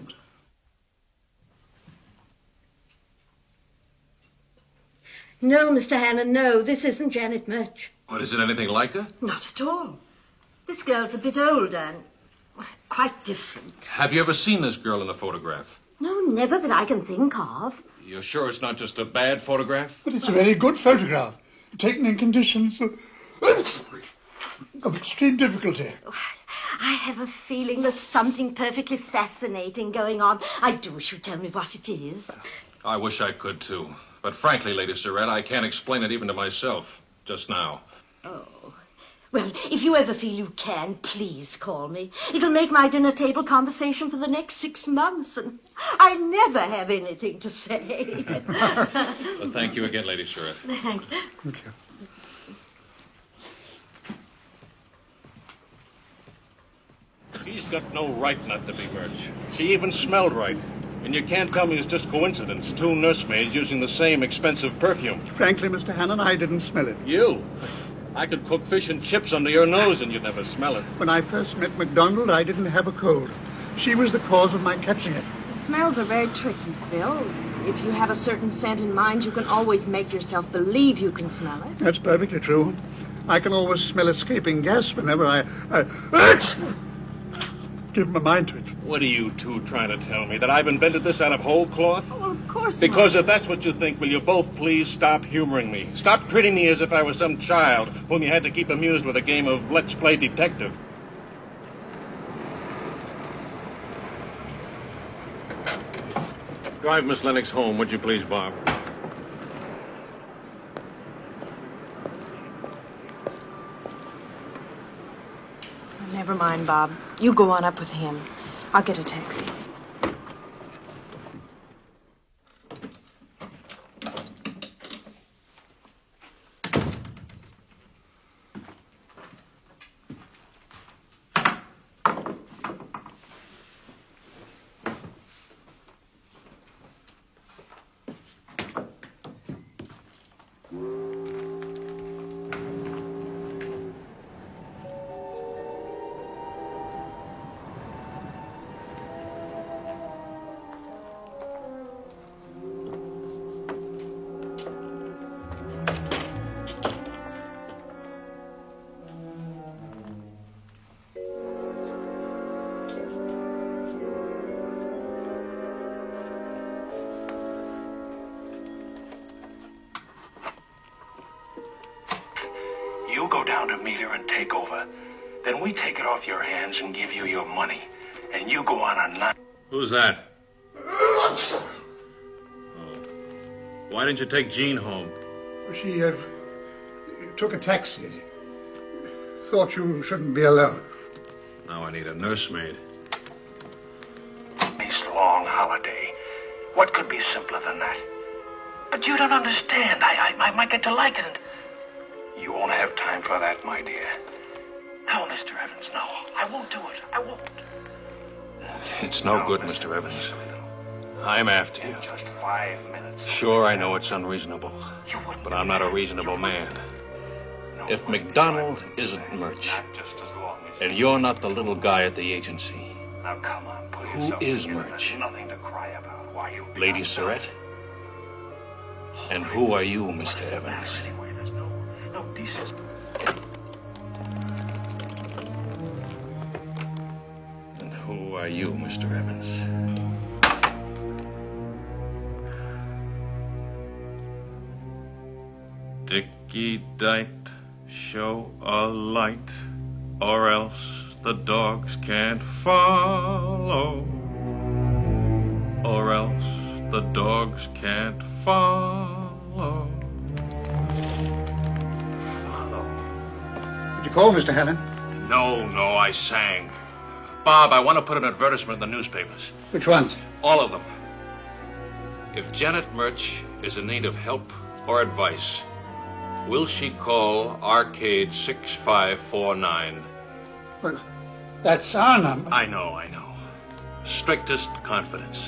No, Mr. Hannon, no. This isn't Janet Murch. What, is it anything like her? Not at all. This girl's a bit older and quite different. Have you ever seen this girl in the photograph? No, never that I can think of. You're sure it's not just a bad photograph? But it's a very good photograph, taken in conditions of extreme difficulty. I have a feeling there's something perfectly fascinating going on. I do wish you'd tell me what it is. I wish I could, too. But frankly, Lady Surratt, I can't explain it even to myself, just now. Oh. Well, if you ever feel you can, please call me. It'll make my dinner table conversation for the next 6 months, and I never have anything to say. Well, thank you again, Lady Surratt. Thank you. Thank you. She's got no right not to be Murch. She even smelled right. And you can't tell me it's just coincidence. 2 nursemaids using the same expensive perfume. Frankly, Mr. Hannon, I didn't smell it. You? I could cook fish and chips under your nose and you'd never smell it. When I first met MacDonald, I didn't have a cold. She was the cause of my catching it. Smells are very tricky, Phil. If you have a certain scent in mind, you can always make yourself believe you can smell it. That's perfectly true. I can always smell escaping gas whenever I give my mind to it. What are you two trying to tell me? That I've invented this out of whole cloth? Oh, of course Because not. if that's what you think, will you both please stop humoring me? Stop treating me as if I was some child whom you had to keep amused with a game of Let's Play Detective. Drive Miss Lennox home, would you please, Bob? Never mind, Bob. You go on up with him. I'll get a taxi. You go down to meet her and take over. Then we take it off your hands and give you your money. And you go on a night. Who's that? Oh. Why didn't you take Jean home? She took a taxi. Thought you shouldn't be alone. Now I need a nursemaid. Nice long holiday. What could be simpler than that? But you don't understand. I might get to like it. And you won't have time for that, my dear. No, Mr. Evans, no. I won't do it. I won't. It's no good, Mr. Evans. I'm after you. In just 5 minutes. Sure, I know it's unreasonable, but I'm not a reasonable man. If MacDonald isn't Murch, and you're not the little guy at the agency, Now come on, put who yourself is together. Murch? There's nothing to cry about. Why you Lady Surratt? And who are you, Mr. Evans? Anyway, there's no decency. And who are you, Mr. Evans? Dicky Dite, show a light, or else the dogs can't follow. Or else the dogs can't follow. Did you call, Mr. Hannon? No, I sang. Bob, I want to put an advertisement in the newspapers. Which ones? All of them. If Janet Murch is in need of help or advice, will she call Arcade 6549? Well, that's our number. I know. Strictest confidence.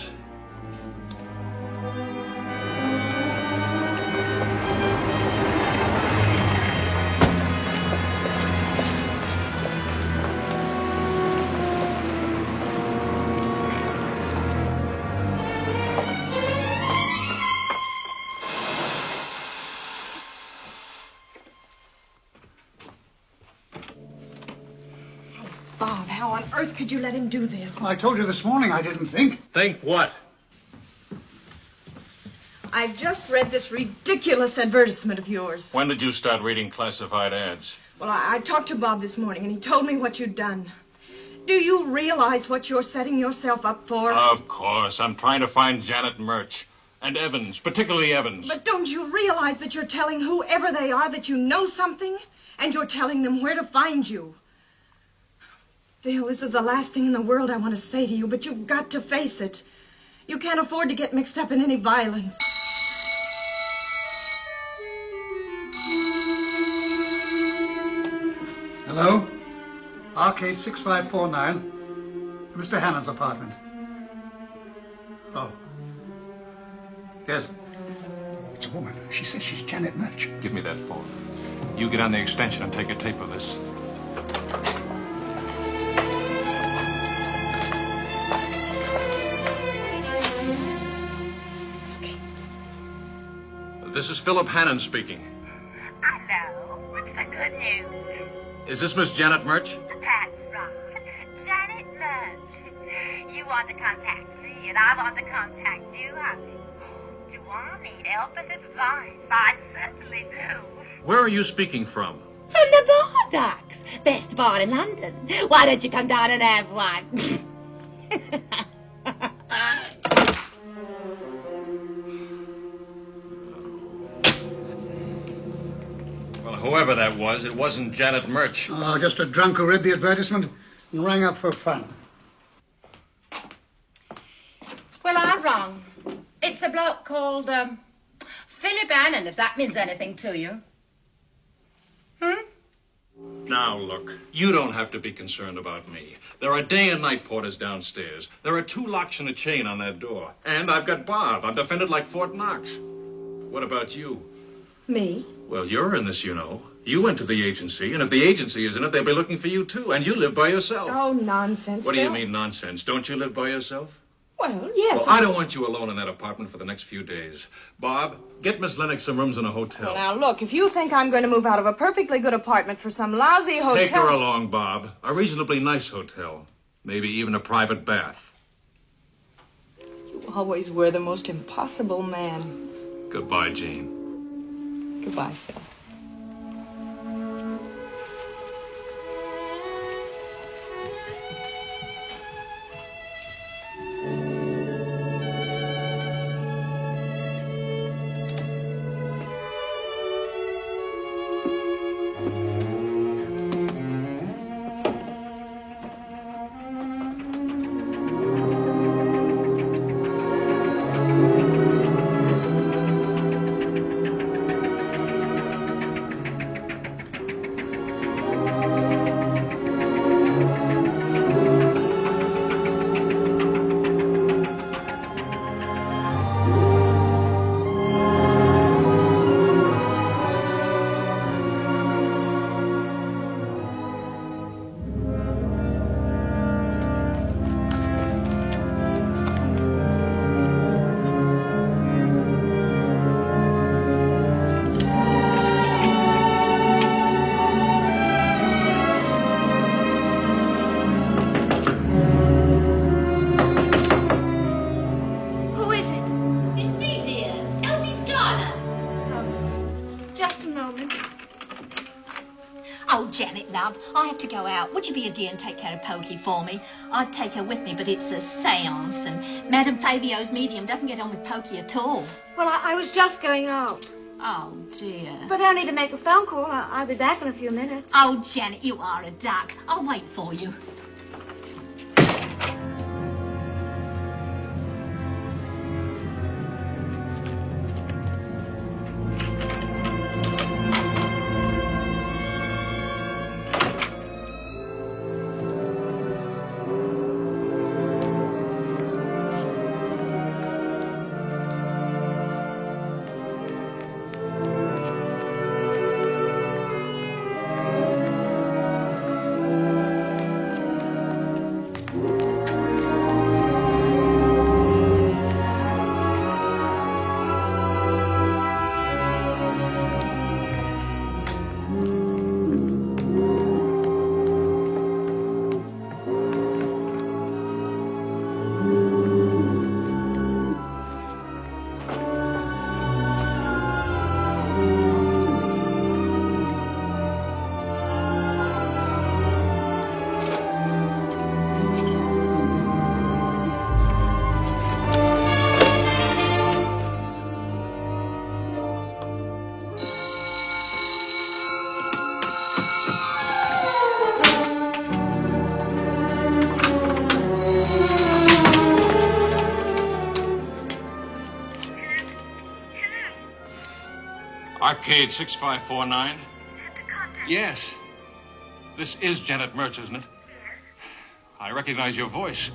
Bob, how on earth could you let him do this? I told you this morning I didn't think. Think what? I've just read this ridiculous advertisement of yours. When did you start reading classified ads? Well, I talked to Bob this morning, and he told me what you'd done. Do you realize what you're setting yourself up for? Of course. I'm trying to find Janet Murch. And Evans, particularly Evans. But don't you realize that you're telling whoever they are that you know something? And you're telling them where to find you? Phil, this is the last thing in the world I want to say to you, but you've got to face it. You can't afford to get mixed up in any violence. Hello? Arcade 6549. Mr. Hannon's apartment. Oh. Yes. It's a woman. She says she's Janet Murch. Give me that phone. You get on the extension and take a tape of this. This is Philip Hannon speaking. Hello. What's the good news? Is this Miss Janet Murch? That's right. Janet Murch. You want to contact me, and I want to contact you, honey. Do I need help and advice? I certainly do. Where are you speaking from? From the Bardocks, best bar in London. Why don't you come down and have one? Well, whoever that was, it wasn't Janet Murch. Oh, just a drunk who read the advertisement and rang up for fun. Well, I'm wrong. It's a bloke called, Philip Hannon, if that means anything to you. Now, look, you don't have to be concerned about me. There are day and night porters downstairs. There are 2 locks and a chain on that door. And I've got Bob. I'm defended like Fort Knox. What about you? Me? Well, you're in this, you know. You went to the agency, and if the agency is in it, they'll be looking for you, too. And you live by yourself. Oh, nonsense. What do you Phil. mean, nonsense? Don't you live by yourself? Well, yes. Well, I don't want you alone in that apartment for the next few days. Bob, get Miss Lennox some rooms in a hotel. Well, now, look, if you think I'm going to move out of a perfectly good apartment for some lousy hotel... Take her along, Bob. A reasonably nice hotel. Maybe even a private bath. You always were the most impossible man. Goodbye, Jean. Goodbye, Phil. Oh, Janet, love, I have to go out. Would you be a dear and take care of Pokey for me? I'd take her with me, but it's a seance, and Madame Fabio's medium doesn't get on with Pokey at all. Well, I was just going out. Oh, dear. But only to make a phone call. I'll be back in a few minutes. Oh, Janet, you are a duck. I'll wait for you. Arcade 6549? Yes. This is Janet Murch, isn't it? I recognize your voice.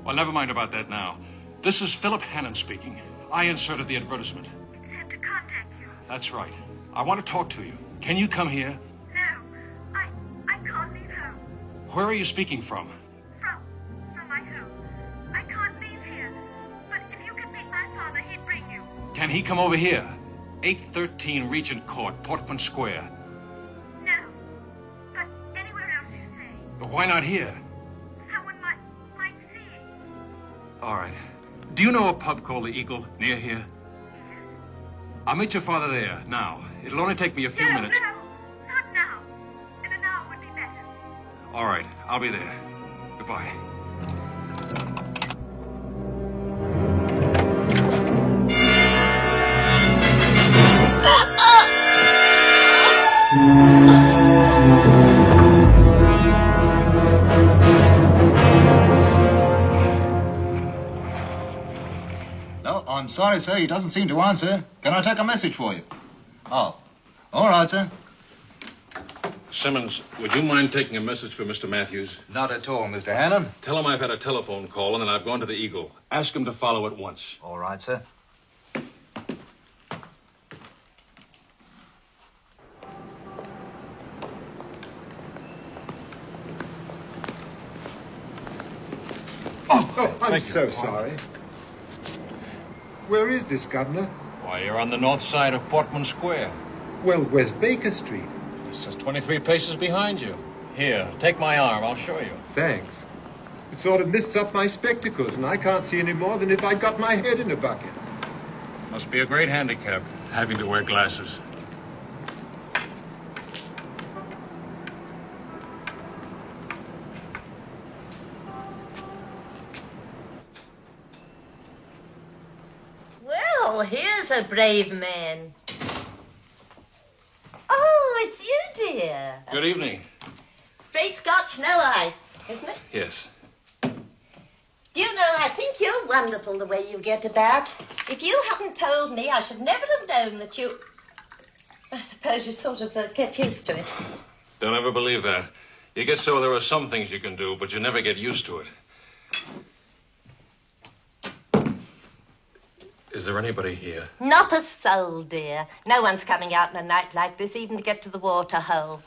Well, never mind about that now. This is Philip Hannon speaking. I inserted the advertisement. It said to contact you. That's right. I want to talk to you. Can you come here? No, I can't leave home. Where are you speaking from? From my home. I can't leave here. But if you could meet my father, he'd bring you. Can he come over here? 813 Regent Court, Portman Square. No, but anywhere else you say. But why not here? Someone might see it. All right. Do you know a pub called the Eagle near here? I'll meet your father there, now. It'll only take me a few minutes. No, not now. In an hour would be better. All right, I'll be there. Goodbye. No, I'm sorry, sir. He doesn't seem to answer. Can I take a message for you? Oh, all right, sir. Simmons, would you mind taking a message for Mr. Matthews? Not at all, Mr. Hannon. Tell him I've had a telephone call and that I've gone to the Eagle. Ask him to follow at once. All right, sir. Oh, I'm Thank so you. sorry. Where is this, Governor? Why, you're on the north side of Portman Square. Well, where's Baker Street? It's just 23 paces behind you. Here, take my arm. I'll show you. Thanks. It sort of mists up my spectacles, and I can't see any more than if I'd got my head in a bucket. Must be a great handicap, having to wear glasses. Well, here's a brave man. Oh, it's you, dear. Good evening. Straight Scotch, no ice, isn't it? Yes. Do you know, I think you're wonderful the way you get about. If you hadn't told me, I should never have known that you... I suppose you sort of get used to it. Don't ever believe that. You get so there are some things you can do, but you never get used to it. Is there anybody here? Not a soul, dear. No one's coming out in a night like this, even to get to the water hole.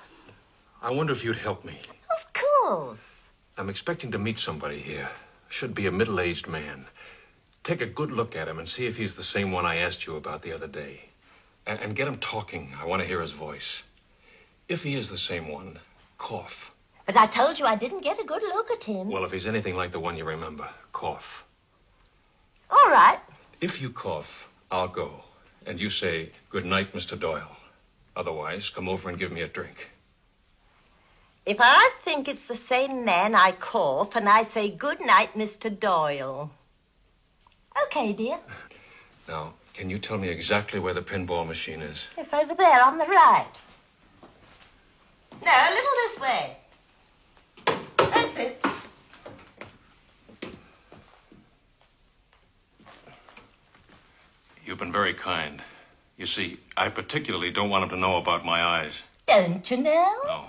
I wonder if you'd help me. Of course. I'm expecting to meet somebody here. Should be a middle-aged man. Take a good look at him and see if he's the same one I asked you about the other day. And get him talking. I want to hear his voice. If he is the same one, cough. But I told you I didn't get a good look at him. Well, if he's anything like the one you remember, cough. All right. If you cough, I'll go. And you say, "Good night, Mr. Doyle." Otherwise, come over and give me a drink. If I think it's the same man, I call and I say, good night, Mr. Doyle. Okay, dear. Now, can you tell me exactly where the pinball machine is? It's over there on the right. No, a little this way. That's it. You've been very kind. You see, I particularly don't want him to know about my eyes. Don't you know? No.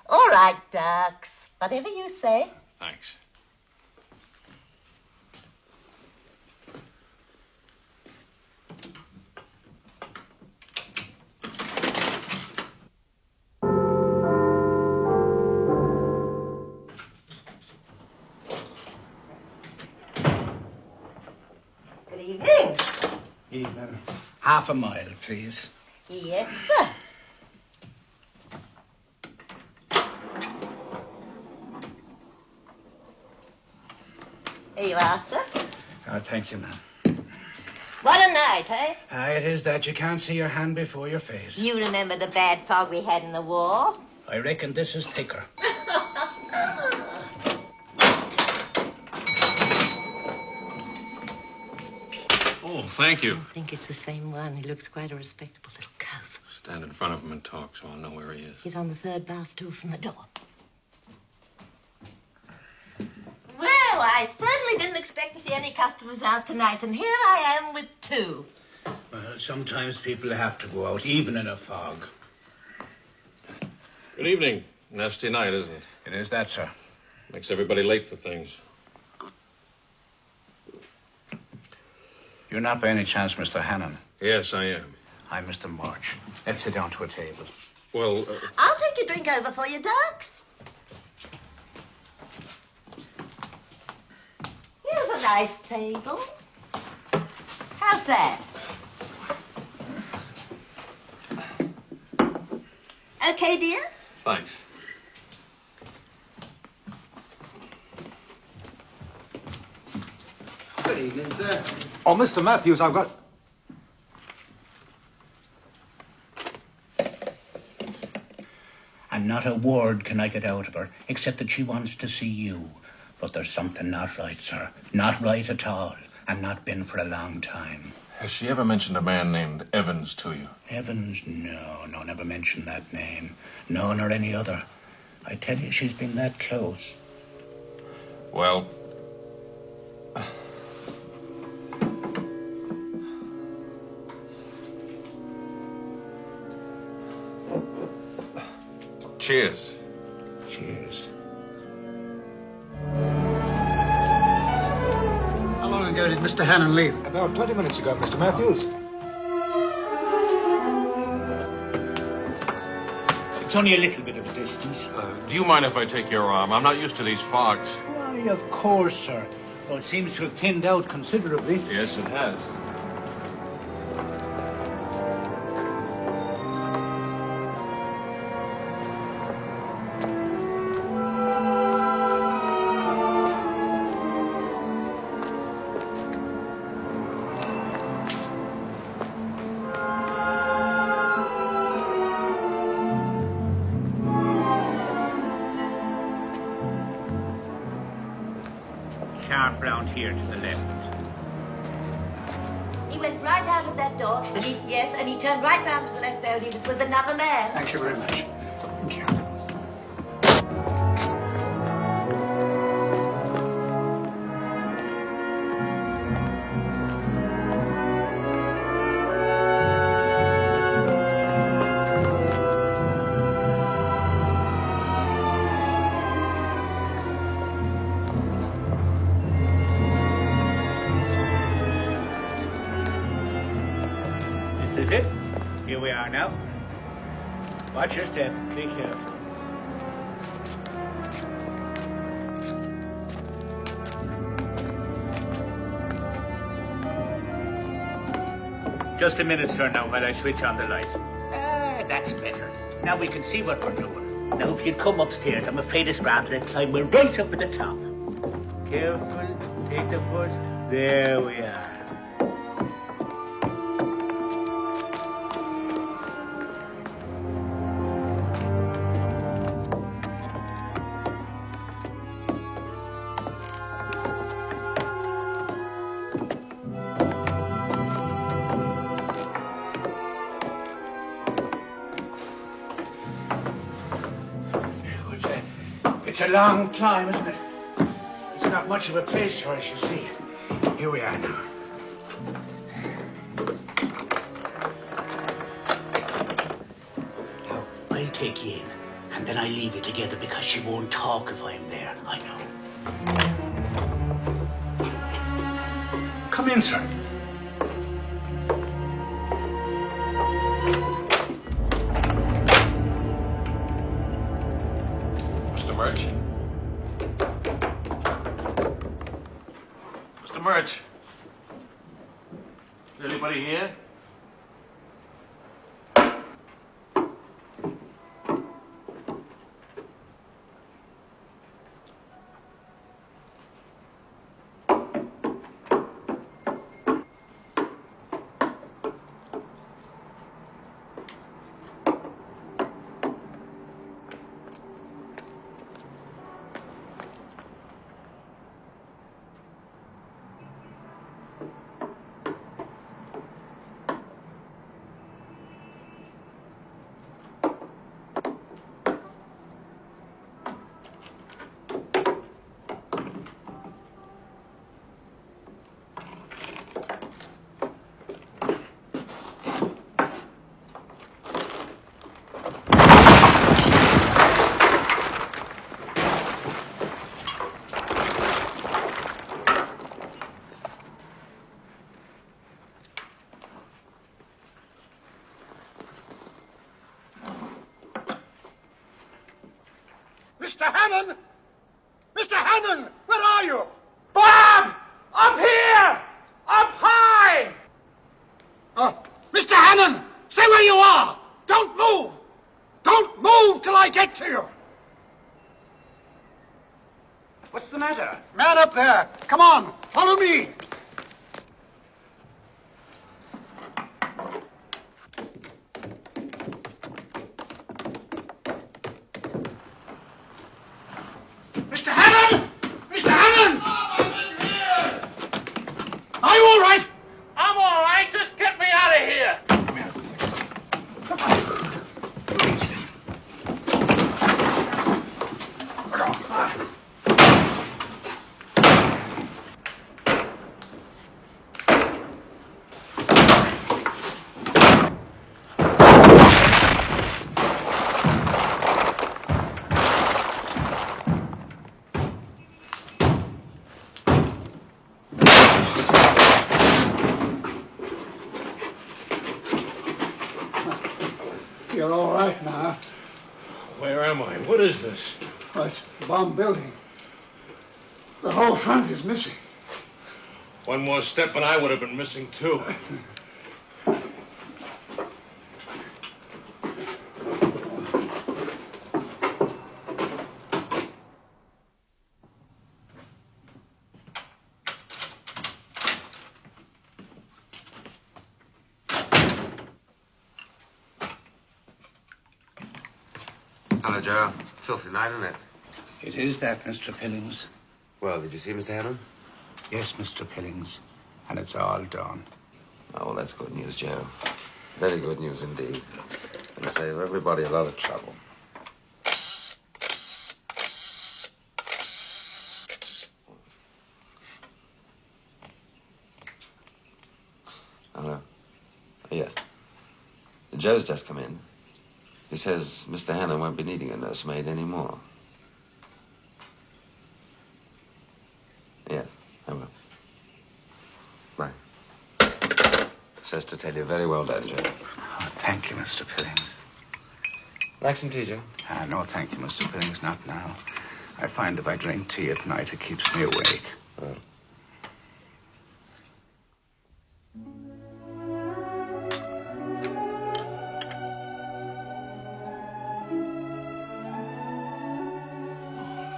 All right, Dux. Whatever you say. Thanks. Good evening. Evening. Half a mile, please. Yes, sir. Here you are, sir. Oh, thank you, ma'am. What a night, eh? It is that you can't see your hand before your face. You remember the bad fog we had in the war? I reckon this is thicker. Oh, thank you. I think it's the same one. He looks quite a respectable little cove. Stand in front of him and talk so I'll know where he is. He's on the third bar stool from the door. Well, I certainly didn't expect to see any customers out tonight, and here I am with two. Well, sometimes people have to go out, even in a fog. Good evening. Nasty night, isn't it? It is that, sir. Makes everybody late for things. You're not by any chance Mr. Hannon? Yes, I am. I'm Mr. March. Let's sit down to a table. Well, I'll take your drink over for you, Dux. Here's a nice table. How's that? Okay, dear? thanks. Good evening, sir. Oh, Mr. Matthews, I've got... And not a word can I get out of her, except that she wants to see you. But there's something not right, sir. Not right at all, and not been for a long time. Has she ever mentioned a man named Evans to you? Evans? No, never mentioned that name. No, nor any other. I tell you, she's been that close. Well... Cheers. Cheers. How long ago did Mr. Hannon leave? About 20 minutes ago, Mr. Matthews. It's only a little bit of a distance. Do you mind if I take your arm? I'm not used to these fogs. Why, of course, sir. Though it seems to have thinned out considerably. Yes, it has. Sharp round here to the left. He went right out of that door, and he turned right round to the left there, and he was with another man. Thank you very much. Thank you. This is it. Here we are now. Watch your step. Be careful. Just a minute, sir, now, while I switch on the light. That's better. Now we can see what we're doing. Now, if you'd come upstairs, I'm afraid it's rather than climb. We're right up at the top. Careful. Take the foot. There we are. It's a long climb, isn't it? It's not much of a place here, as you see. Here we are now. Now, I'll take you in, and then I'll leave you together because she won't talk if I'm there. I know. Come in, sir. Mr. Murch? Mr. Murch? Is anybody here? Mr. Hannon! Mr. Hannon! Where are you? Bob! Up here! Up high! Mr. Hannon! Stay where you are! Don't move! Don't move till I get to you! What's the matter? Man up there! Come on! Follow me! Mr. Hannon! Mr. Hannon! Are you all right? I'm all right. Just get me out of here. You're all right now. Where am I? What is this? Well, it's a bomb building. The whole front is missing. One more step and I would have been missing too. Hello, Joe. Filthy night, isn't it? It is that, Mr. Pillings. Well, did you see Mr. Hannon? Yes, Mr. Pillings. And it's all done. Oh, well, that's good news, Joe. Very good news indeed. It'll save everybody a lot of trouble. Hello. Yes. Joe's just come in. He says Mr. Hannon won't be needing a nursemaid anymore. Yes, I will. Bye. Says to tell you very well done, Joe. Oh, thank you, Mr. Pillings. Like some tea, Joe? No, thank you, Mr. Pillings. Not now. I find if I drink tea at night, it keeps me awake. Oh.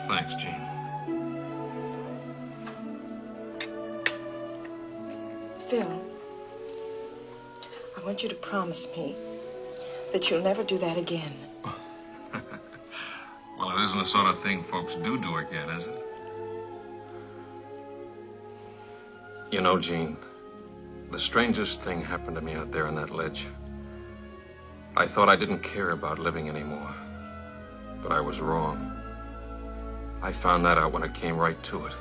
Thanks, Gene. Phil, I want you to promise me that you'll never do that again. Well, it isn't the sort of thing folks do again, is it? You know, Gene, the strangest thing happened to me out there on that ledge. I thought I didn't care about living anymore, but I was wrong. I found that out when it came right to it.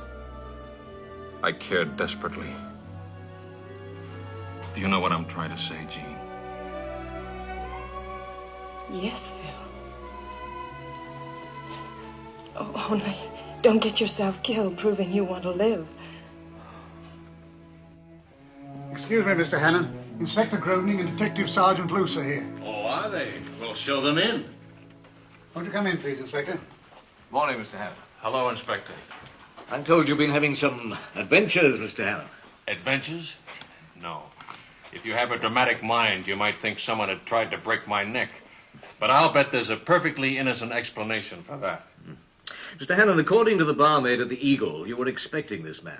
I cared desperately. Do you know what I'm trying to say, Jean? Yes, Phil. Oh, only don't get yourself killed proving you want to live. Excuse me, Mr. Hannon. Inspector Groening and Detective Sergeant Luce are here. Oh, are they? We'll show them in. Won't you come in, please, Inspector? Morning, Mr. Hannon. Hello, Inspector. I'm told you've been having some adventures, Mr. Hannon. Adventures? No. If you have a dramatic mind, you might think someone had tried to break my neck. But I'll bet there's a perfectly innocent explanation for that. Mr. Hannon, according to the barmaid at the Eagle, you were expecting this man.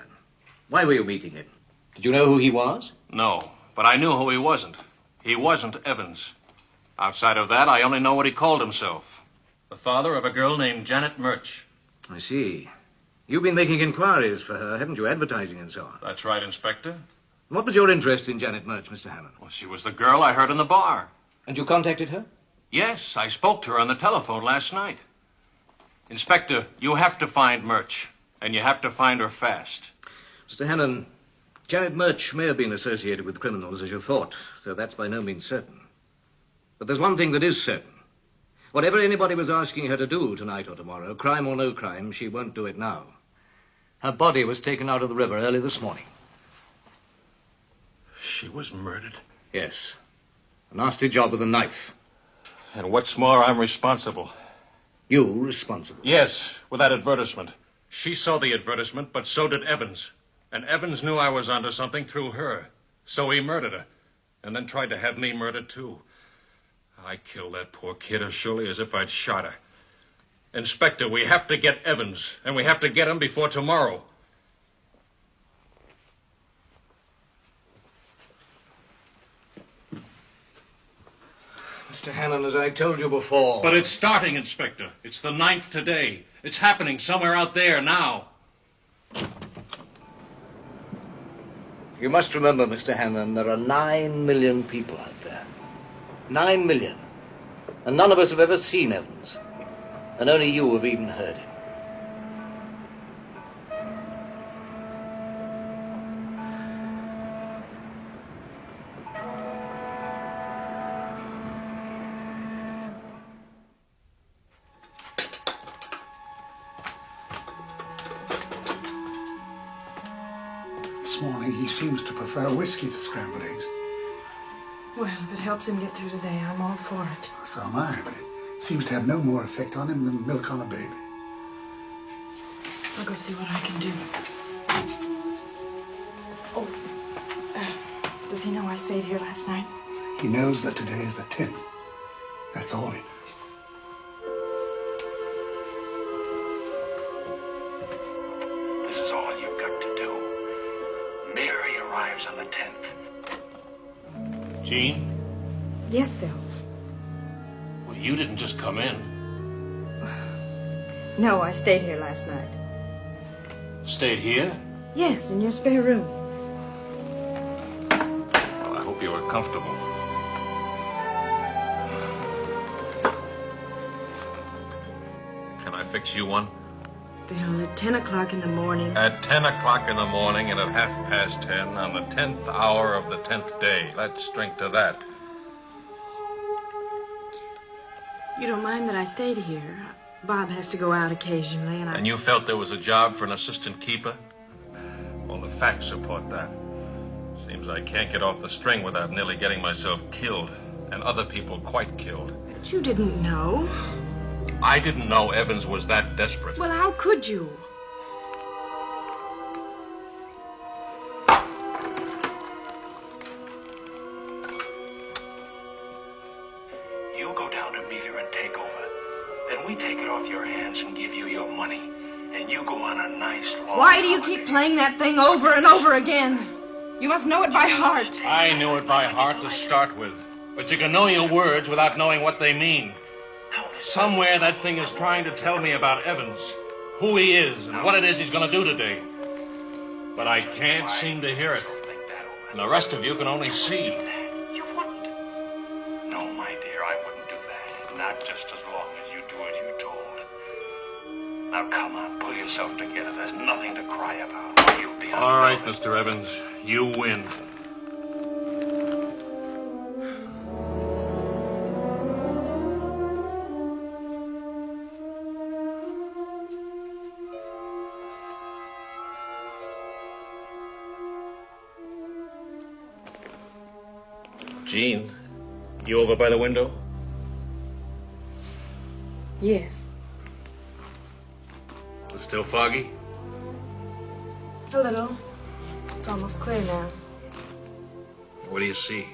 Why were you meeting him? Did you know who he was? No, but I knew who he wasn't. He wasn't Evans. Outside of that, I only know what he called himself. The father of a girl named Janet Murch. I see. You've been making inquiries for her, haven't you? Advertising and so on. That's right, Inspector. What was your interest in Janet Murch, Mr. Hannon? Well, she was the girl I heard in the bar. And you contacted her? Yes, I spoke to her on the telephone last night. Inspector, you have to find Murch, and you have to find her fast. Mr. Hannon, Janet Murch may have been associated with criminals as you thought, though that's by no means certain. But there's one thing that is certain. Whatever anybody was asking her to do tonight or tomorrow, crime or no crime, she won't do it now. Her body was taken out of the river early this morning. She was murdered? Yes. A nasty job with a knife. And what's more, I'm responsible. You responsible? Yes, with that advertisement. She saw the advertisement, but so did Evans. And Evans knew I was onto something through her. So he murdered her. And then tried to have me murdered, too. I killed that poor kid as surely as if I'd shot her. Inspector, we have to get Evans. And we have to get him before tomorrow. Mr. Hannon, as I told you before... But it's starting, Inspector. It's the 9th today. It's happening somewhere out there now. You must remember, Mr. Hannon, there are 9 million people out there. 9 million. And none of us have ever seen Evans. And only you have even heard him. This morning he seems to prefer whiskey to scrambled eggs. Well, if it helps him get through today, I'm all for it. So am I, but it seems to have no more effect on him than milk on a baby. I'll go see what I can do. Oh, does he know I stayed here last night? He knows that today is the 10th. That's all he knows. This is all you've got to do. Mary arrives on the 10th. Jean? Yes, Phil. Well, you didn't just come in. No, I stayed here last night. Stayed here? Yes, in your spare room. Well, I hope you were comfortable. Can I fix you one? Phil, at 10 o'clock in the morning... At 10 o'clock in the morning and at 10:30 on the 10th hour of the 10th day. Let's drink to that. You don't mind that I stayed here? Bob has to go out occasionally, and And you felt there was a job for an assistant keeper? Well, the facts support that. Seems I can't get off the string without nearly getting myself killed, and other people quite killed. But you didn't know. I didn't know Evans was that desperate. Well, how could you? You go down to meet her and take over. Then we take it off your hands and give you your money. And you go on a nice long Why do you keep playing that thing over and over again? You must know it by heart. I knew it by heart to start with. But you can know your words without knowing what they mean. Somewhere that thing is trying to tell me about Evans, who he is, and what it is he's going to do today. But I can't seem to hear it. And the rest of you can only see. You wouldn't. No, my dear, I wouldn't do that. Not just as long as you do as you're told. Now, come on, pull yourself together. There's nothing to cry about. You'll be All right, Mr. Evans. You win. Jean, you over by the window? Yes. It's still foggy? A little. It's almost clear now. What do you see?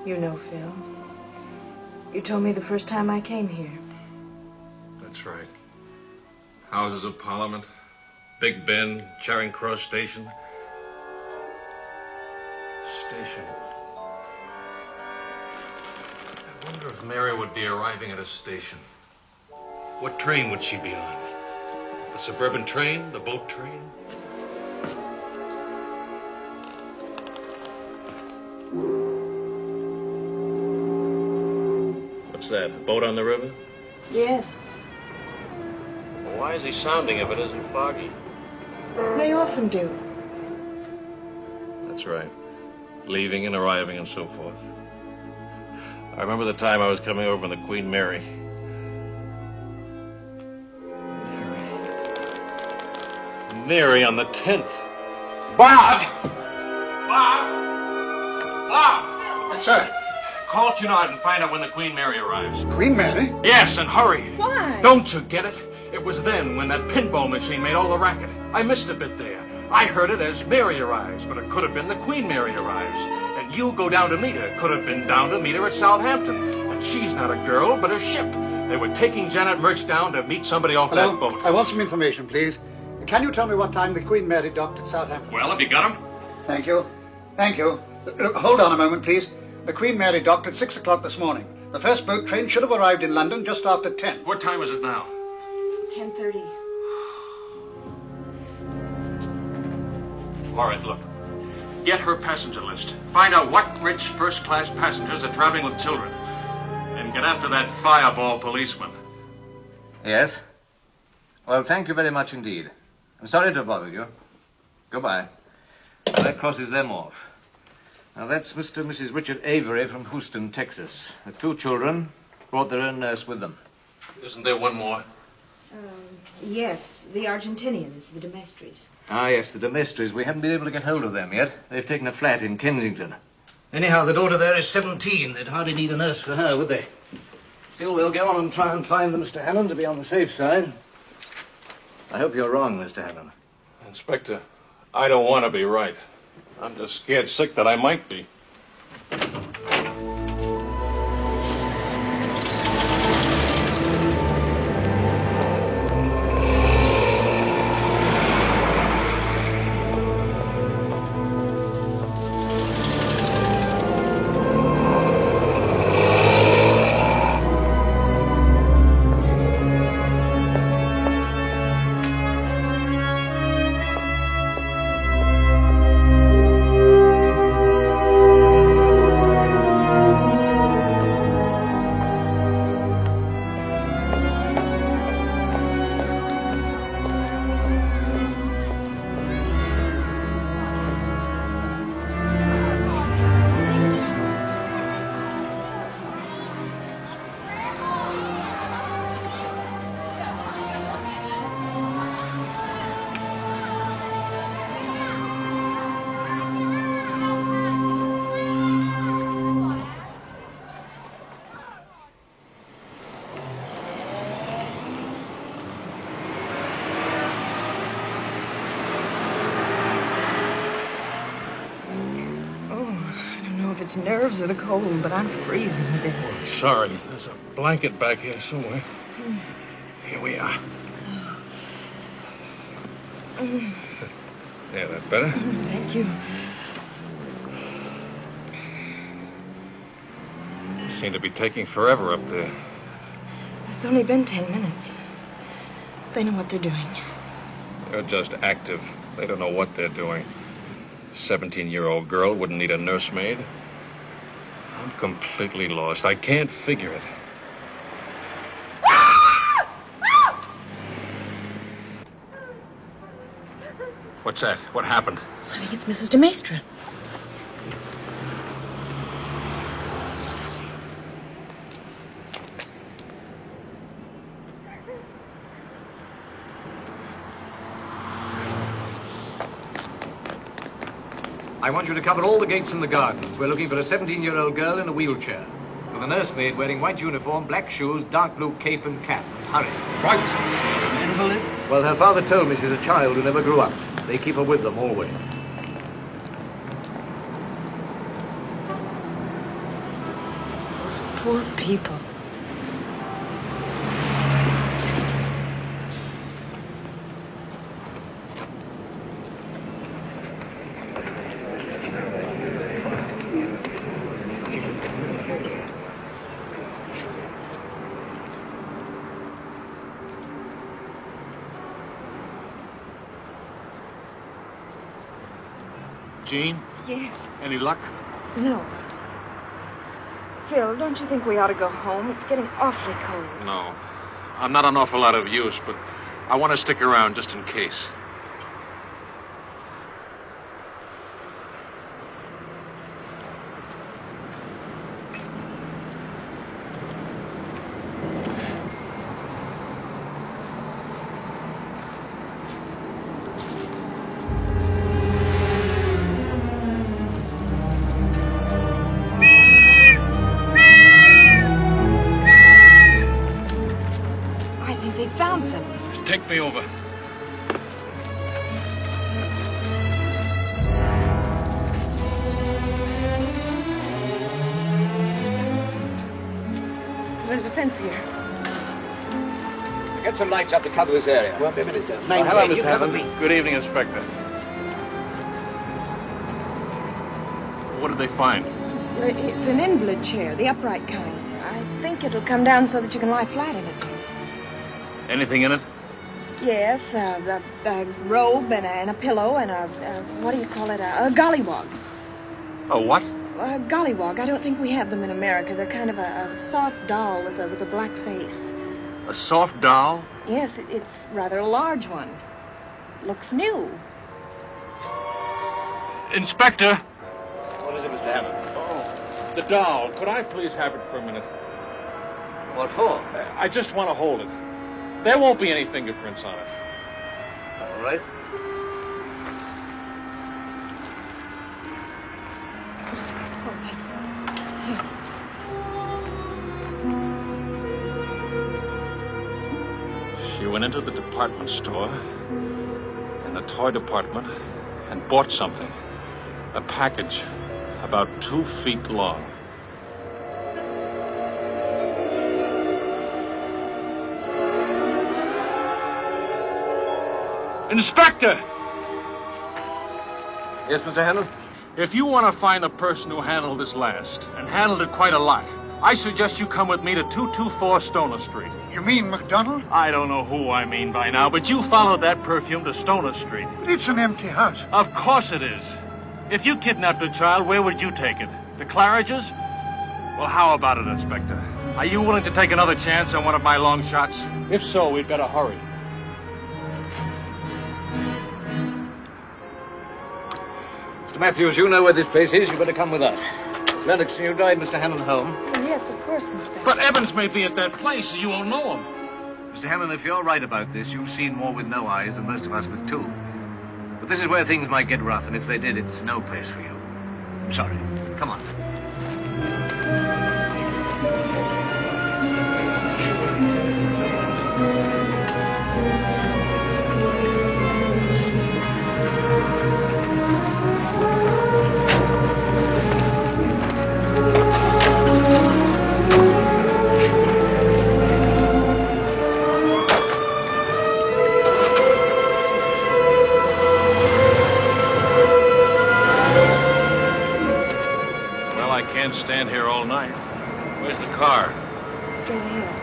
You know, Phil. You told me the first time I came here. That's right. Houses of Parliament, Big Ben, Charing Cross Station. Station. I wonder if Mary would be arriving at a station. What train would she be on? The suburban train? The boat train? What's that? A boat on the river? Yes. Well, why is he sounding if it isn't foggy? They often do. That's right. Leaving and arriving and so forth. I remember the time I was coming over in the Queen Mary. Mary on the 10th. Bob! Bob! Yes, sir. Call Cunard and find out when the Queen Mary arrives. Queen Mary? Yes, and hurry. Why? Don't you get it? It was then when that pinball machine made all the racket. I missed a bit there. I heard it as Mary arrives, but it could have been the Queen Mary arrives. And you go down to meet her. Could have been down to meet her at Southampton. And she's not a girl, but a ship. They were taking Janet Murch down to meet somebody off Hello? that boat. I want some information, please. Can you tell me what time the Queen Mary docked at Southampton? Well, have you got him? Thank you. Thank you. Hold on a moment, please. The Queen Mary docked at 6 o'clock this morning. The first boat train should have arrived in London just after 10. What time is it now? 10:30. All right, look. Get her passenger list. Find out what rich first-class passengers are traveling with children. And get after that fireball policeman. Yes? Well, thank you very much indeed. I'm sorry to bother you. Goodbye. That crosses them off. Now, that's Mr. and Mrs. Richard Avery from Houston, Texas. The 2 children brought their own nurse with them. Isn't there one more? Yes, the Argentinians, the Demestris. Ah, yes, the Demestris. We haven't been able to get hold of them yet. They've taken a flat in Kensington. Anyhow, the daughter there is 17. They'd hardly need a nurse for her, would they? Still, we'll go on and try and find them, Mr. Hannon, to be on the safe side. I hope you're wrong, Mr. Hannon. Inspector, I don't want to be right. I'm just scared sick that I might be. It's nerves or the cold, but I'm freezing to death. Sorry, there's a blanket back here somewhere. Here we are. Yeah, that better? Thank you. They seem to be taking forever up there. It's only been 10 minutes. They know what they're doing. They're just active. They don't know what they're doing. 17-year-old girl wouldn't need a nursemaid. I'm completely lost. I can't figure it. What's that? What happened? I think it's Mrs. de Maistre. I want you to cover all the gates in the gardens. We're looking for a 17-year-old girl in a wheelchair, with a nursemaid wearing white uniform, black shoes, dark blue cape and cap. Hurry. Right. She's an invalid? Well, her father told me she's a child who never grew up. They keep her with them always. Those poor people. Jean? Yes. Any luck? No. Phil, don't you think we ought to go home? It's getting awfully cold. No. I'm not an awful lot of use, but I want to stick around just in case. Found something. Take me over. There's a fence here. Get some lights up to cover this area. Won't be a minute, sir. Hello, Mr. Hammond. Good evening, Inspector. What did they find? It's an invalid chair, the upright kind. I think it'll come down so that you can lie flat in it. Anything in it? Yes, a robe and a pillow and what do you call it? A gollywog. A what? A gollywog. I don't think we have them in America. They're kind of a soft doll with a black face. A soft doll? Yes, it's rather a large one. Looks new. Inspector! What is it, Mr. Hammond? Oh, the doll. Could I please have it for a minute? What for? I just want to hold it. There won't be any fingerprints on it. All right. She went into the department store, in the toy department, and bought something. A package about 2 feet long. Inspector! Yes, Mr. Hammond? If you want to find the person who handled this last, and handled it quite a lot, I suggest you come with me to 224 Stoner Street. You mean McDonald? I don't know who I mean by now, but you followed that perfume to Stoner Street. But it's an empty house. Of course it is. If you kidnapped a child, where would you take it? To Claridge's? Well, how about it, Inspector? Are you willing to take another chance on one of my long shots? If so, we'd better hurry. Matthews, you know where this place is. You better come with us. Miss Lennox, can you drive Mr. Hammond home? Oh, yes, of course, Inspector. But Evans may be at that place. You won't know him. Mr. Hammond, if you're right about this, you've seen more with no eyes than most of us with two. But this is where things might get rough, and if they did, it's no place for you. I'm sorry. Come on. Can't stand here all night. Where's the car? Straight ahead.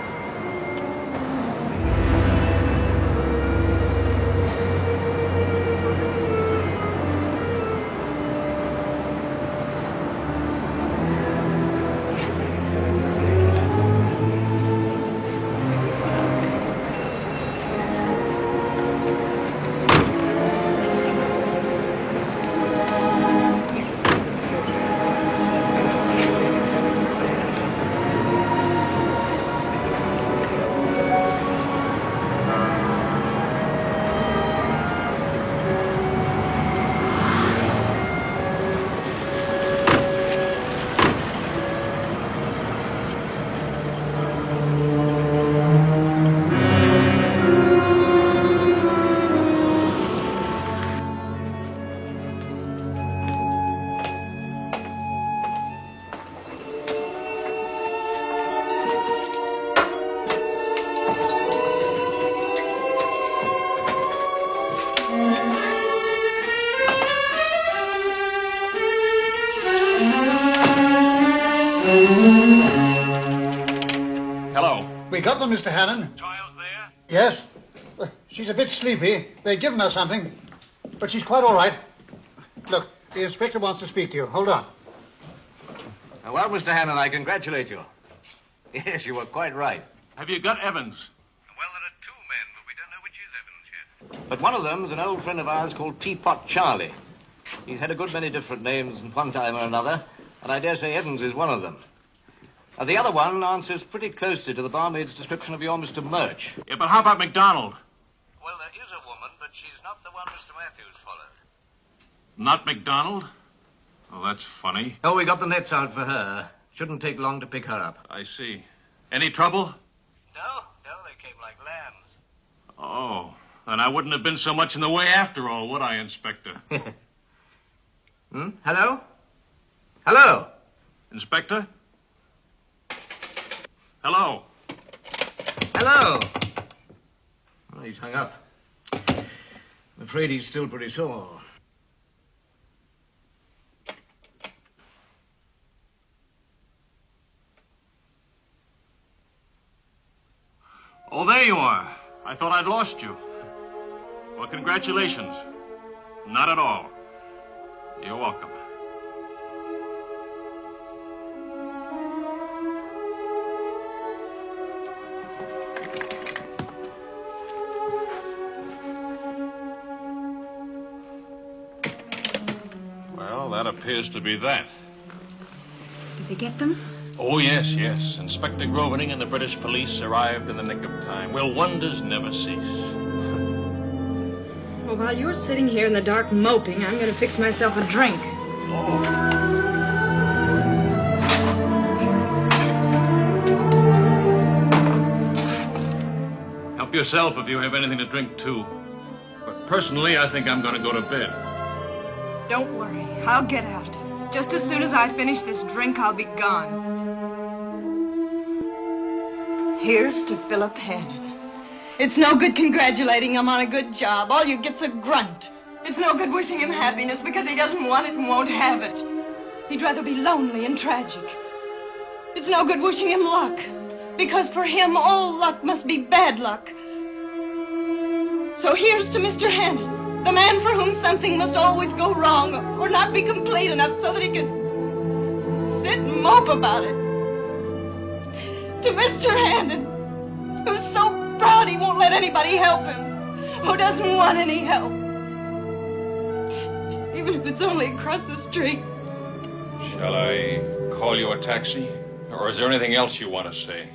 We got them, Mr. Hannon. Child's there? Yes. She's a bit sleepy. They've given her something. But she's quite all right. Look, the inspector wants to speak to you. Hold on. Well, Mr. Hannon, I congratulate you. Yes, you were quite right. Have you got Evans? Well, there are 2 men, but we don't know which is Evans yet. But one of them's an old friend of ours called Teapot Charlie. He's had a good many different names at one time or another, and I dare say Evans is one of them. The other one answers pretty closely to the barmaid's description of your Mr. Murch. Yeah, but how about MacDonald? Well, there is a woman, but she's not the one Mr. Matthews followed. Not MacDonald? Oh, that's funny. Oh, we got the nets out for her. Shouldn't take long to pick her up. I see. Any trouble? No, they came like lambs. Oh, then I wouldn't have been so much in the way after all, would I, Inspector? Hello? Hello? Inspector? Hello? Hello? Oh, he's hung up. I'm afraid he's still pretty sore. Oh, there you are. I thought I'd lost you. Well, congratulations. Not at all. You're welcome. Well, that appears to be that. Did they get them? Oh, yes, yes. Inspector Grovening and the British police arrived in the nick of time. Well, wonders never cease. Well, while you're sitting here in the dark moping, I'm going to fix myself a drink. Help yourself if you have anything to drink, too. But personally, I think I'm going to go to bed. Don't worry. I'll get out. Just as soon as I finish this drink, I'll be gone. Here's to Philip Hannon. It's no good congratulating him on a good job. All you get's a grunt. It's no good wishing him happiness because he doesn't want it and won't have it. He'd rather be lonely and tragic. It's no good wishing him luck because for him all luck must be bad luck. So here's to Mr. Hannon, the man for whom something must always go wrong or not be complete enough so that he could sit and mope about it. To Mr. Hannon, who's so proud he won't let anybody help him, who doesn't want any help. Even if it's only across the street. Shall I call you a taxi? Or is there anything else you want to say?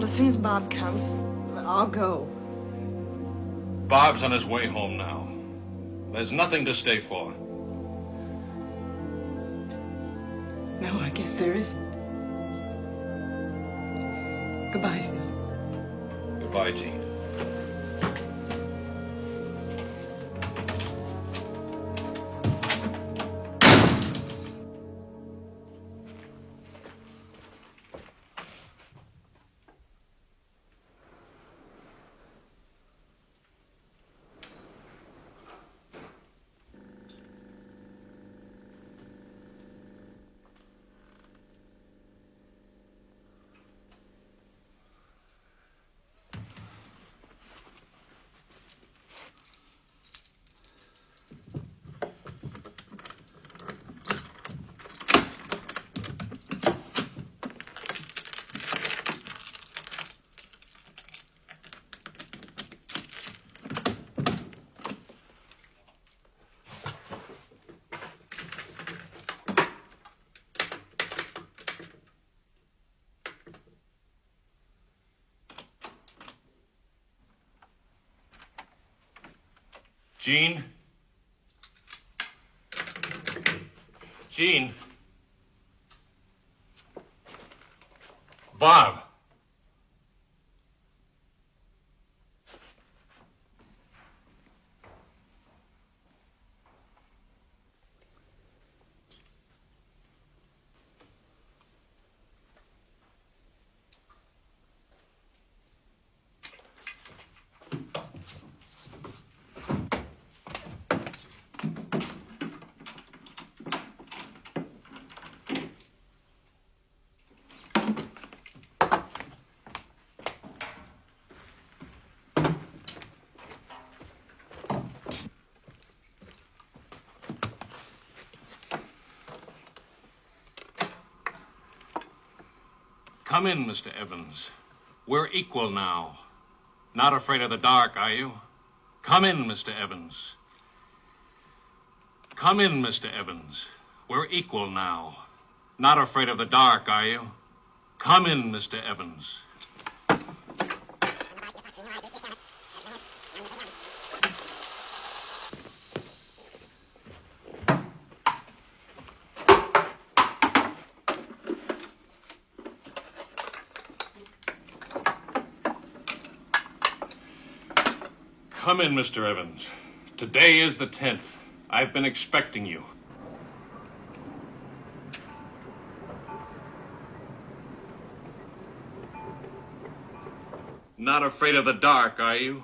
As soon as Bob comes, I'll go. Bob's on his way home now. There's nothing to stay for. No, I guess there isn't. Goodbye, Phil. Goodbye, Jean. Jean? Jean? Bob? Come in, Mr. Evans. We're equal now. Not afraid of the dark, are you? Come in, Mr. Evans. Come in, Mr. Evans. We're equal now. Not afraid of the dark, are you? Come in, Mr. Evans. Come in, Mr. Evans. Today is the 10th. I've been expecting you. Not afraid of the dark, are you?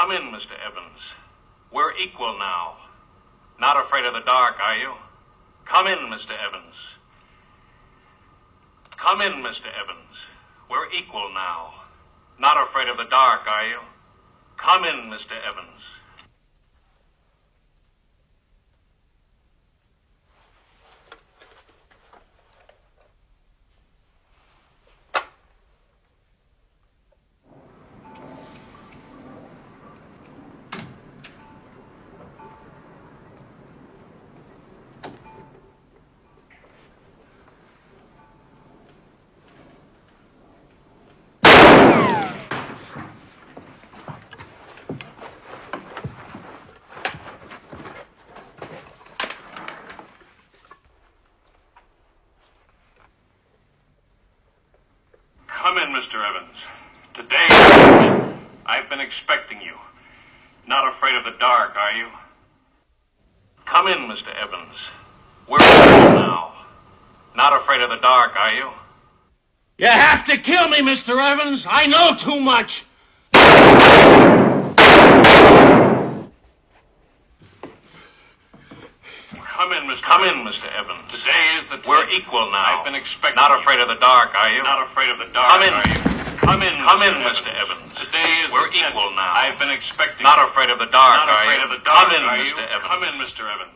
Come in, Mr. Evans. We're equal now. Not afraid of the dark, are you? Come in, Mr. Evans. Come in, Mr. Evans. We're equal now. Not afraid of the dark, are you? Come in, Mr. Evans. Come in, Mr. Evans. Today, I've been expecting you. Not afraid of the dark, are you? Come in, Mr. Evans. We're equal now. Not afraid of the dark, are you? You have to kill me, Mr. Evans. I know too much. Come in, Mr. Evans. Today is the 10th. We're equal now. I've been expecting. Not afraid of the dark, are you? Not afraid of the dark. Come in. Are you? Come in, Mr. Evans. Today is we're the 10th. Equal now. I've been expecting. Not afraid of the dark, are you? Not afraid of the dark, Come in, are Mr. Evans. Come in, Mr. Evans.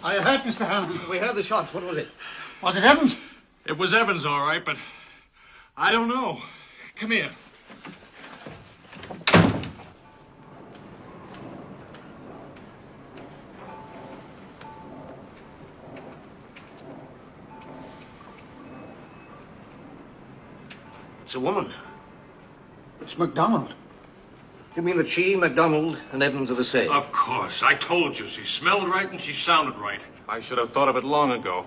I heard Mr. Hannon. We heard the shots. What was it? Was it Evans? It was Evans, all right, but I don't know. Come here. It's a woman. It's MacDonald. You mean that she, MacDonald, and Evans are the same? Of course. I told you. She smelled right and she sounded right. I should have thought of it long ago.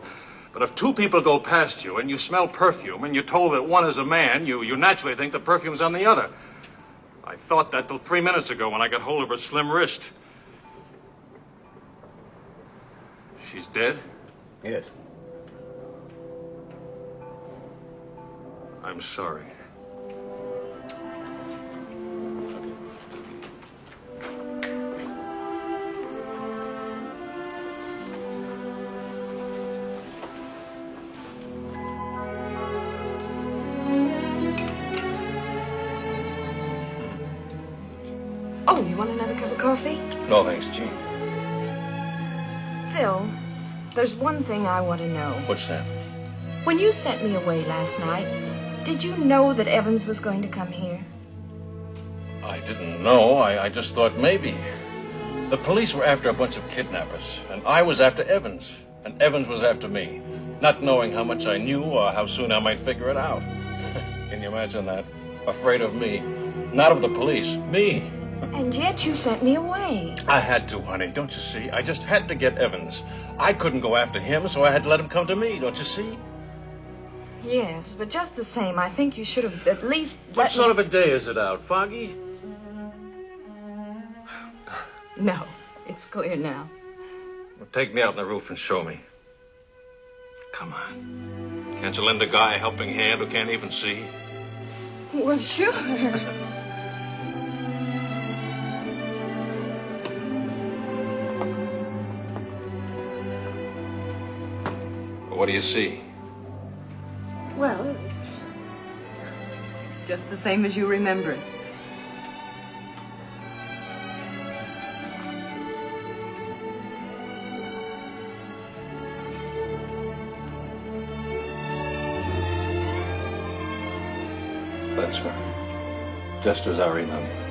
But if two people go past you and you smell perfume and you're told that one is a man, you naturally think the perfume's on the other. I thought that till 3 minutes ago when I got hold of her slim wrist. She's dead? Yes. I'm sorry. Oh, you want another cup of coffee? No, thanks, Jean. Phil, there's one thing I want to know. What's that? When you sent me away last night, did you know that Evans was going to come here? I didn't know. I just thought maybe. The police were after a bunch of kidnappers, and I was after Evans, and Evans was after me, not knowing how much I knew or how soon I might figure it out. Can you imagine that? Afraid of me. Not of the police. Me. And yet you sent me away. I had to, honey. Don't you see? I just had to get Evans. I couldn't go after him, so I had to let him come to me. Don't you see? Yes, but just the same, I think you should have at least What sort of a day is it out? Foggy? No, it's clear now. Well, take me out on the roof and show me. Come on. Can't you lend a guy a helping hand who can't even see? Well, sure. What do you see? Well, it's just the same as you remember it. That's right. Just as I remember.